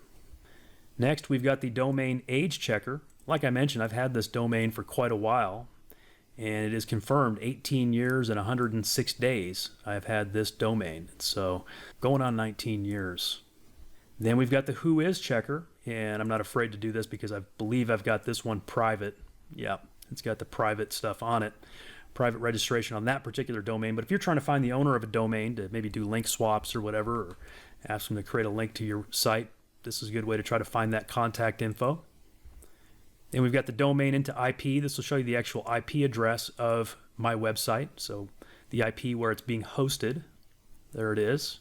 Next, we've got the domain age checker. Like I mentioned, I've had this domain for quite a while, and it is confirmed 18 years and 106 days I've had this domain. So going on 19 years. Then we've got the who is checker, and I'm not afraid to do this because I believe I've got this one private. Yeah, it's got the private stuff on it, private registration on that particular domain. But if you're trying to find the owner of a domain to maybe do link swaps or whatever, or ask them to create a link to your site, this is a good way to try to find that contact info. Then we've got the domain into IP. This will show you the actual IP address of my website. So the IP where it's being hosted. There it is.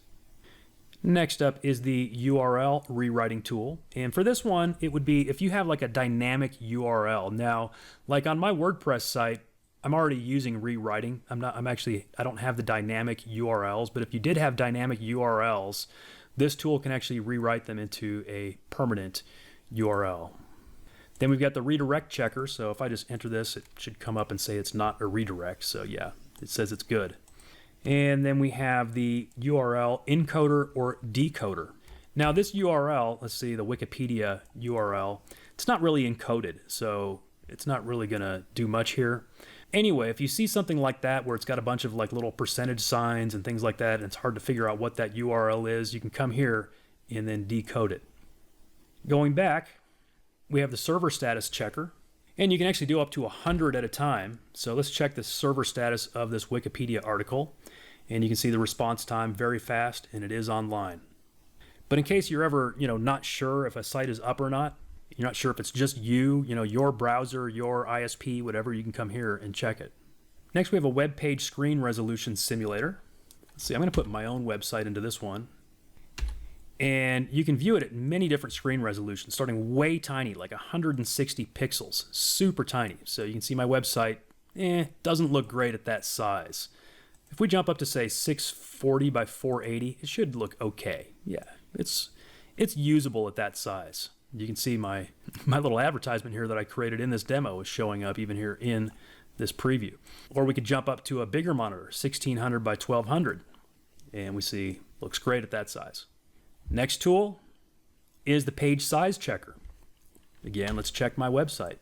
Next up is the URL rewriting tool. And for this one, it would be if you have like a dynamic URL. Now, like on my WordPress site, I'm already using rewriting. I don't have the dynamic URLs, but if you did have dynamic URLs, this tool can actually rewrite them into a permanent URL. Then we've got the redirect checker. So if I just enter this, it should come up and say it's not a redirect. So yeah, it says it's good. And then we have the URL encoder or decoder. Now this URL, let's see, the Wikipedia URL, it's not really encoded, so it's not really gonna do much here. Anyway, if you see something like that where it's got a bunch of like little percentage signs and things like that, and it's hard to figure out what that URL is, you can come here and then decode it. Going back, we have the server status checker. And you can actually do up to 100 at a time. So let's check the server status of this Wikipedia article. And you can see the response time very fast, and it is online. But in case you're ever, not sure if a site is up or not, you're not sure if it's just your browser, your ISP, whatever, you can come here and check it. Next, we have a web page screen resolution simulator. Let's see, I'm going to put my own website into this one. And you can view it at many different screen resolutions, starting way tiny, like 160 pixels, super tiny. So you can see my website, doesn't look great at that size. If we jump up to say 640 by 480, it should look okay. Yeah, it's usable at that size. You can see my little advertisement here that I created in this demo is showing up even here in this preview. Or we could jump up to a bigger monitor, 1600 by 1200, and we see looks great at that size. Next tool is the page size checker. Again, let's check my website.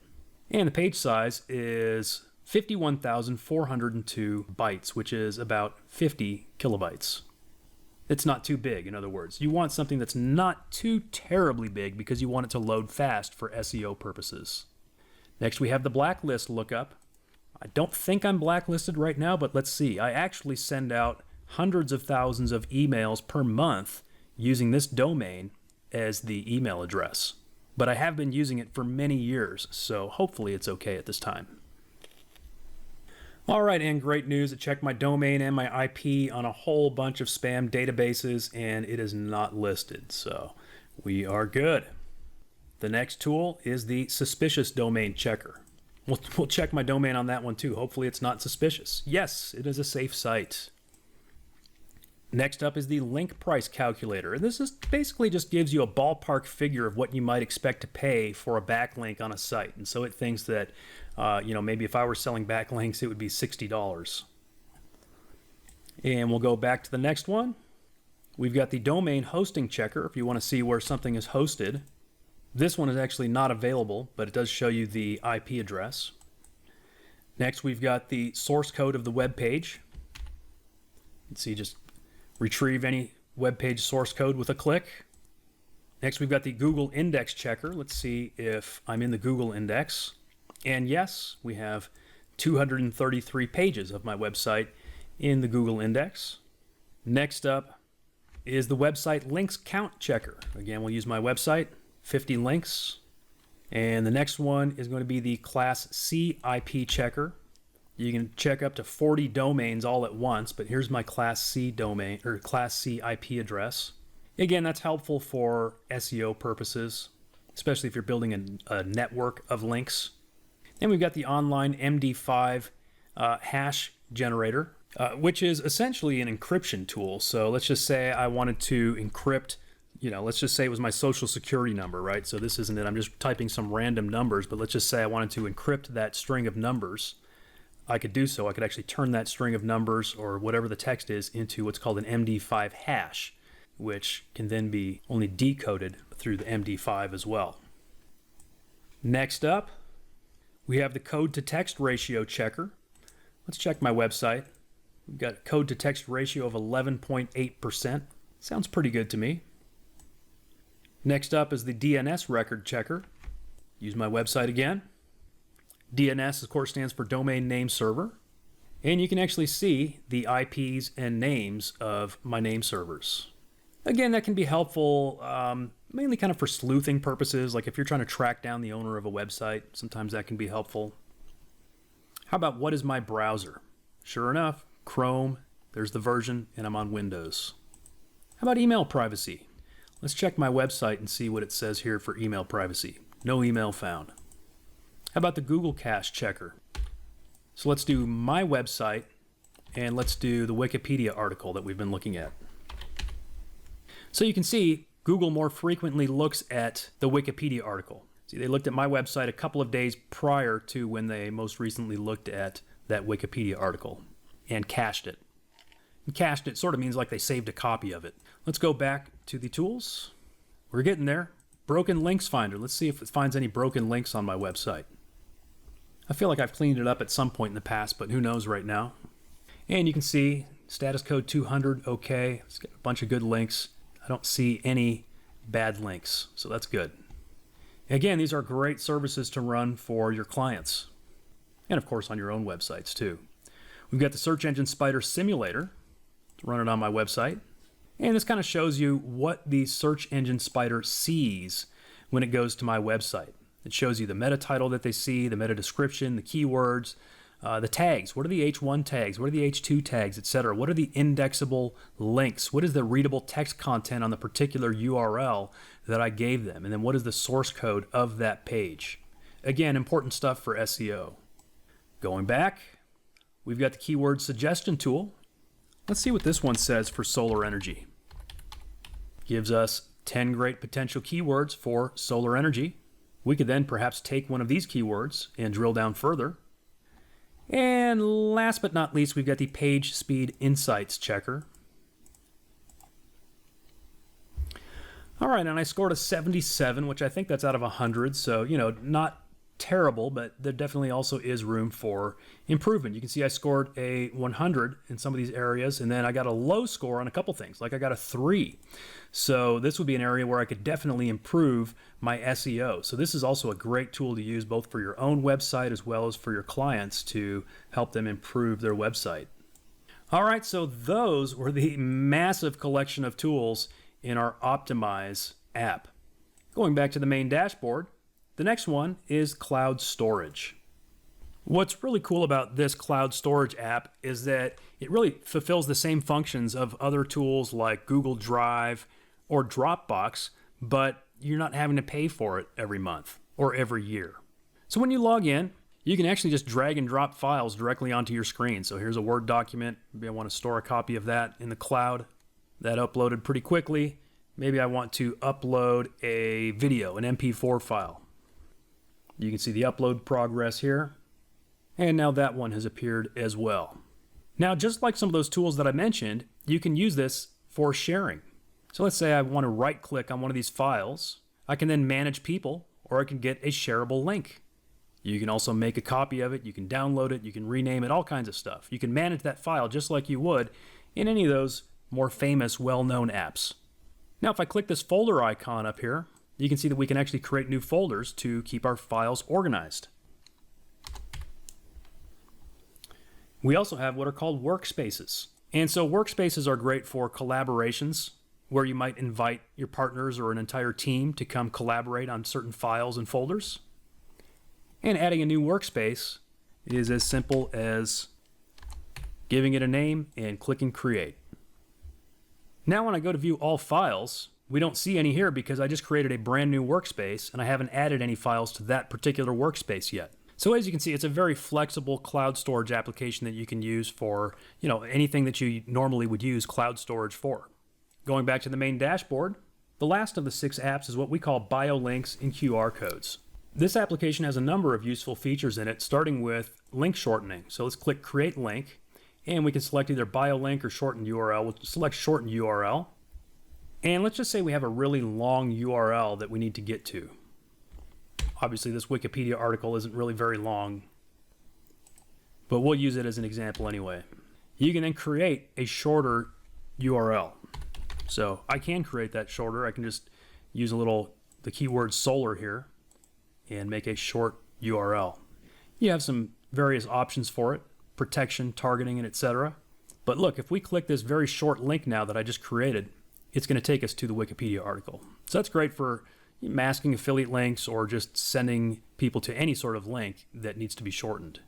And the page size is 51,402 bytes, which is about 50 kilobytes. It's not too big, in other words. You want something that's not too terribly big because you want it to load fast for SEO purposes. Next, we have the blacklist lookup. I don't think I'm blacklisted right now, but let's see. I actually send out hundreds of thousands of emails per month using this domain as the email address. But I have been using it for many years, so hopefully it's okay at this time. All right, and great news. I checked my domain and my IP on a whole bunch of spam databases, and it is not listed, so we are good. The next tool is the suspicious domain checker. We'll check my domain on that one too. Hopefully it's not suspicious. Yes, it is a safe site. Next up is the link price calculator. And this is basically just gives you a ballpark figure of what you might expect to pay for a backlink on a site. And so it thinks that, maybe if I were selling backlinks, it would be $60. And we'll go back to the next one. We've got the domain hosting checker if you want to see where something is hosted. This one is actually not available, but it does show you the IP address. Next, we've got the source code of the web page. You can see just retrieve any web page source code with a click. Next, we've got the Google index checker. Let's see if I'm in the Google index. And yes, we have 233 pages of my website in the Google index. Next up is the website links count checker. Again, we'll use my website. 50 links. And the next one is going to be the Class C IP checker. You can check up to 40 domains all at once, but here's my Class C domain or Class C IP address. Again, that's helpful for SEO purposes, especially if you're building a network of links. Then we've got the online MD5 hash generator, which is essentially an encryption tool. So let's just say I wanted to encrypt, let's just say it was my social security number, right? So this isn't it. I'm just typing some random numbers, but let's just say I wanted to encrypt that string of numbers. I could do so. I could actually turn that string of numbers or whatever the text is into what's called an MD5 hash, which can then be only decoded through the MD5 as well. Next up, we have the code to text ratio checker. Let's check my website. We've got a code to text ratio of 11.8%. Sounds pretty good to me. Next up is the DNS record checker. Use my website again. DNS, of course, stands for Domain Name Server. And you can actually see the IPs and names of my name servers. Again, that can be helpful, mainly kind of for sleuthing purposes, like if you're trying to track down the owner of a website, sometimes that can be helpful. How about what is my browser? Sure enough, Chrome, there's the version, and I'm on Windows. How about email privacy? Let's check my website and see what it says here for email privacy. No email found. How about the Google Cache checker? So let's do my website, and let's do the Wikipedia article that we've been looking at. So you can see Google more frequently looks at the Wikipedia article. See, they looked at my website a couple of days prior to when they most recently looked at that Wikipedia article and cached it. And cached it sort of means like they saved a copy of it. Let's go back to the tools. We're getting there. Broken links finder. Let's see if it finds any broken links on my website. I feel like I've cleaned it up at some point in the past, but who knows right now. And you can see status code 200, okay. It's got a bunch of good links. I don't see any bad links, so that's good. Again, these are great services to run for your clients. And of course on your own websites too. We've got the Search Engine Spider Simulator. Let's run it on my website. And this kind of shows you what the Search Engine Spider sees when it goes to my website. It shows you the meta title that they see, the meta description, the keywords, the tags. What are the H1 tags? What are the H2 tags, etc.? What are the indexable links? What is the readable text content on the particular URL that I gave them? And then what is the source code of that page? Again, important stuff for SEO. Going back, we've got the keyword suggestion tool. Let's see what this one says for solar energy. Gives us 10 great potential keywords for solar energy. We could then perhaps take one of these keywords and drill down further. And last but not least, we've got the Page Speed Insights checker. All right, and I scored a 77, which I think that's out of 100. So, not terrible, but there definitely also is room for improvement. You can see I scored a 100 in some of these areas, and then I got a low score on a couple things, like I got a 3. So this would be an area where I could definitely improve my SEO. So this is also a great tool to use both for your own website as well as for your clients to help them improve their website. All right, so those were the massive collection of tools in our Optimize app. Going back to the main dashboard, the next one is cloud storage. What's really cool about this cloud storage app is that it really fulfills the same functions of other tools like Google Drive or Dropbox, but you're not having to pay for it every month or every year. So when you log in, you can actually just drag and drop files directly onto your screen. So here's a Word document. Maybe I want to store a copy of that in the cloud. That uploaded pretty quickly. Maybe I want to upload a video, an MP4 file. You can see the upload progress here. And now that one has appeared as well. Now, just like some of those tools that I mentioned, you can use this for sharing. So let's say I want to right-click on one of these files. I can then manage people, or I can get a shareable link. You can also make a copy of it. You can download it. You can rename it, all kinds of stuff. You can manage that file just like you would in any of those more famous, well-known apps. Now, if I click this folder icon up here, you can see that we can actually create new folders to keep our files organized. We also have what are called workspaces. And so workspaces are great for collaborations, where you might invite your partners or an entire team to come collaborate on certain files and folders. And adding a new workspace is as simple as giving it a name and clicking create. Now when I go to view all files, we don't see any here because I just created a brand new workspace and I haven't added any files to that particular workspace yet. So as you can see, it's a very flexible cloud storage application that you can use for, anything that you normally would use cloud storage for. Going back to the main dashboard, the last of the 6 apps is what we call bio links and QR codes. This application has a number of useful features in it, starting with link shortening. So let's click create link. And we can select either bio link or shortened URL. We'll select shortened URL. And let's just say we have a really long URL that we need to get to. Obviously, this Wikipedia article isn't really very long, but we'll use it as an example anyway. You can then create a shorter URL. So I can create that shorter. I can just use the keyword solar here and make a short URL. You have some various options for it. Protection, targeting, and etc. But look, if we click this very short link now that I just created, it's going to take us to the Wikipedia article. So that's great for masking affiliate links or just sending people to any sort of link that needs to be shortened.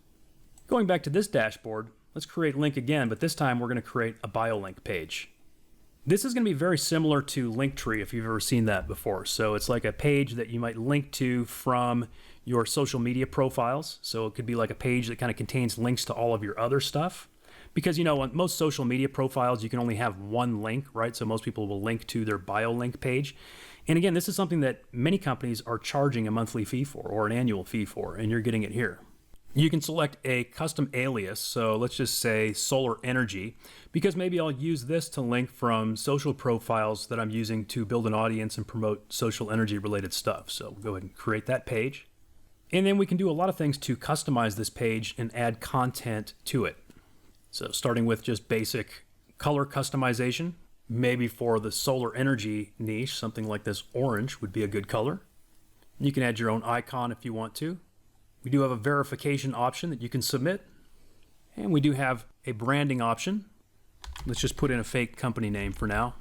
Going back to this dashboard, let's create link again, but this time we're going to create a bio link page. This is going to be very similar to Linktree if you've ever seen that before. So it's like a page that you might link to from your social media profiles. So it could be like a page that kind of contains links to all of your other stuff. Because, on most social media profiles, you can only have one link, right? So most people will link to their bio link page. And again, this is something that many companies are charging a monthly fee for or an annual fee for, and you're getting it here. You can select a custom alias, so let's just say solar energy, because maybe I'll use this to link from social profiles that I'm using to build an audience and promote social energy related stuff. So go ahead and create that page. And then we can do a lot of things to customize this page and add content to it. So starting with just basic color customization, maybe for the solar energy niche, something like this orange would be a good color. You can add your own icon if you want to. We do have a verification option that you can submit. And we do have a branding option. Let's just put in a fake company name for now.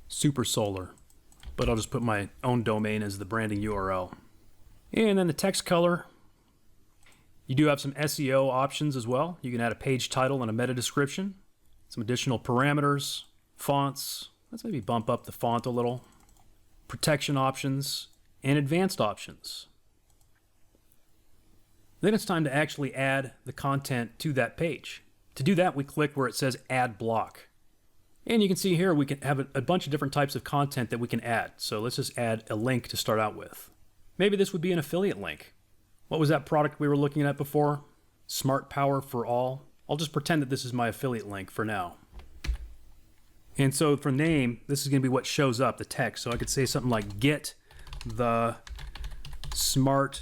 Super Solar. But I'll just put my own domain as the branding URL. And then the text color. You do have some SEO options as well. You can add a page title and a meta description. Some additional parameters. Fonts. Let's maybe bump up the font a little. Protection options. And advanced options. Then it's time to actually add the content to that page. To do that, we click where it says Add Block. And you can see here we can have a bunch of different types of content that we can add. So let's just add a link to start out with. Maybe this would be an affiliate link. What was that product we were looking at before? Smart Power for All. I'll just pretend that this is my affiliate link for now. And so for name, this is going to be what shows up, the text. So I could say something like get the smart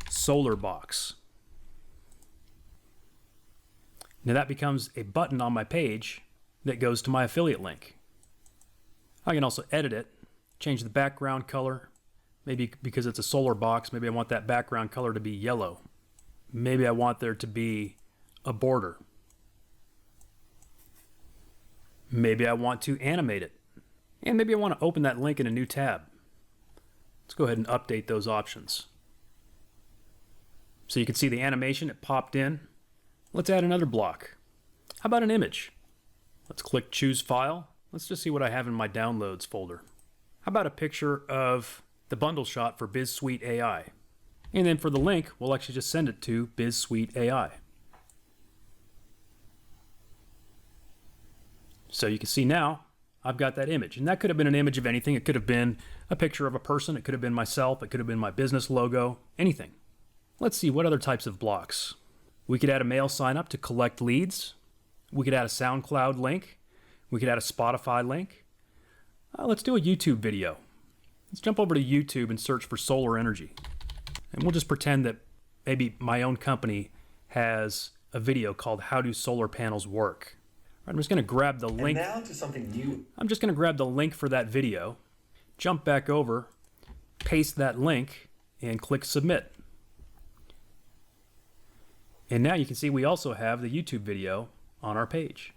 solar box. Now that becomes a button on my page that goes to my affiliate link. I can also edit it, change the background color. Maybe because it's a solar box, maybe I want that background color to be yellow. Maybe I want there to be a border. Maybe I want to animate it. And maybe I want to open that link in a new tab. Let's go ahead and update those options. So you can see the animation, it popped in. Let's add another block. How about an image? Let's click Choose File. Let's just see what I have in my Downloads folder. How about a picture of the bundle shot for BizSuiteAI. And then for the link, we'll actually just send it to BizSuiteAI. So you can see now, I've got that image. And that could have been an image of anything. It could have been a picture of a person. It could have been myself. It could have been my business logo, anything. Let's see, what other types of blocks? We could add a mail sign up to collect leads. We could add a SoundCloud link. We could add a Spotify link. Let's do a YouTube video. Let's jump over to YouTube and search for solar energy. And we'll just pretend that maybe my own company has a video called How Do Solar Panels Work? I'm just going to grab the link. And now to something new. I'm just going to grab the link for that video, jump back over, paste that link, and click Submit. And now you can see we also have the YouTube video on our page.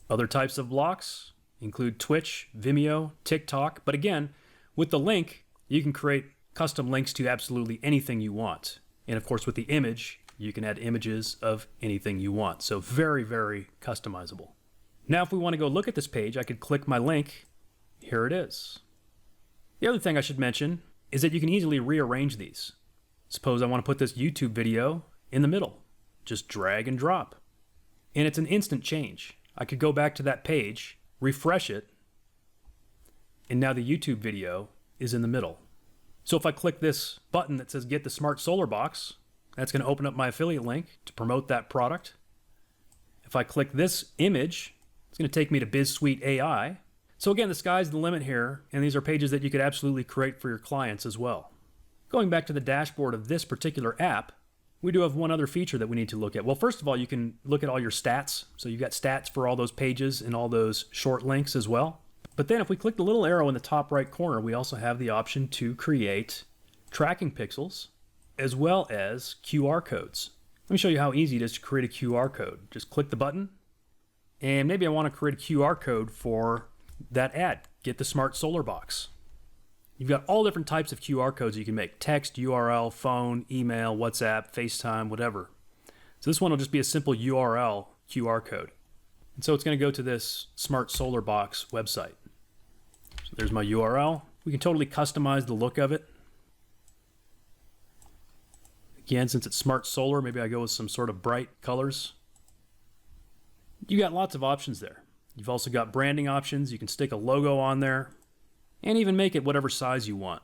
Other types of blocks include Twitch, Vimeo, TikTok. But again, with the link, you can create custom links to absolutely anything you want. And of course, with the image, you can add images of anything you want. So very, very customizable. Now, if we want to go look at this page, I could click my link. Here it is. The other thing I should mention is that you can easily rearrange these. Suppose I want to put this YouTube video in the middle. Just drag and drop. And it's an instant change. I could go back to that page, refresh it, and now the YouTube video is in the middle. So if I click this button that says Get the Smart Solar Box, that's going to open up my affiliate link to promote that product. If I click this image, it's going to take me to BizSuiteAI. So again, the sky's the limit here, and these are pages that you could absolutely create for your clients as well. Going back to the dashboard of this particular app, we do have one other feature that we need to look at. Well, first of all, you can look at all your stats. So you've got stats for all those pages and all those short links as well. But then if we click the little arrow in the top right corner, we also have the option to create tracking pixels as well as QR codes. Let me show you how easy it is to create a QR code. Just click the button, and maybe I want to create a QR code for that ad, Get the Smart Solar Box. You've got all different types of QR codes you can make: text, URL, phone, email, WhatsApp, FaceTime, whatever. So this one will just be a simple URL QR code. And so it's going to go to this Smart Solar Box website. So there's my URL. We can totally customize the look of it. Again, since it's smart solar, maybe I go with some sort of bright colors. You got lots of options there. You've also got branding options. You can stick a logo on there and even make it whatever size you want.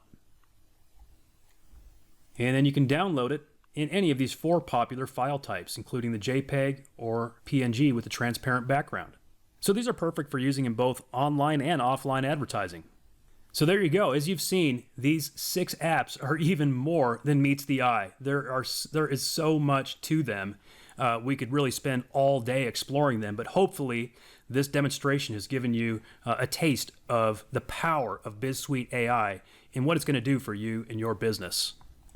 And then you can download it in any of these 4 popular file types, including the JPEG or PNG with a transparent background. So these are perfect for using in both online and offline advertising. So there you go. As you've seen, these 6 apps are even more than meets the eye. There is so much to them. We could really spend all day exploring them, but hopefully this demonstration has given you a taste of the power of BizSuiteAI and what it's going to do for you and your business.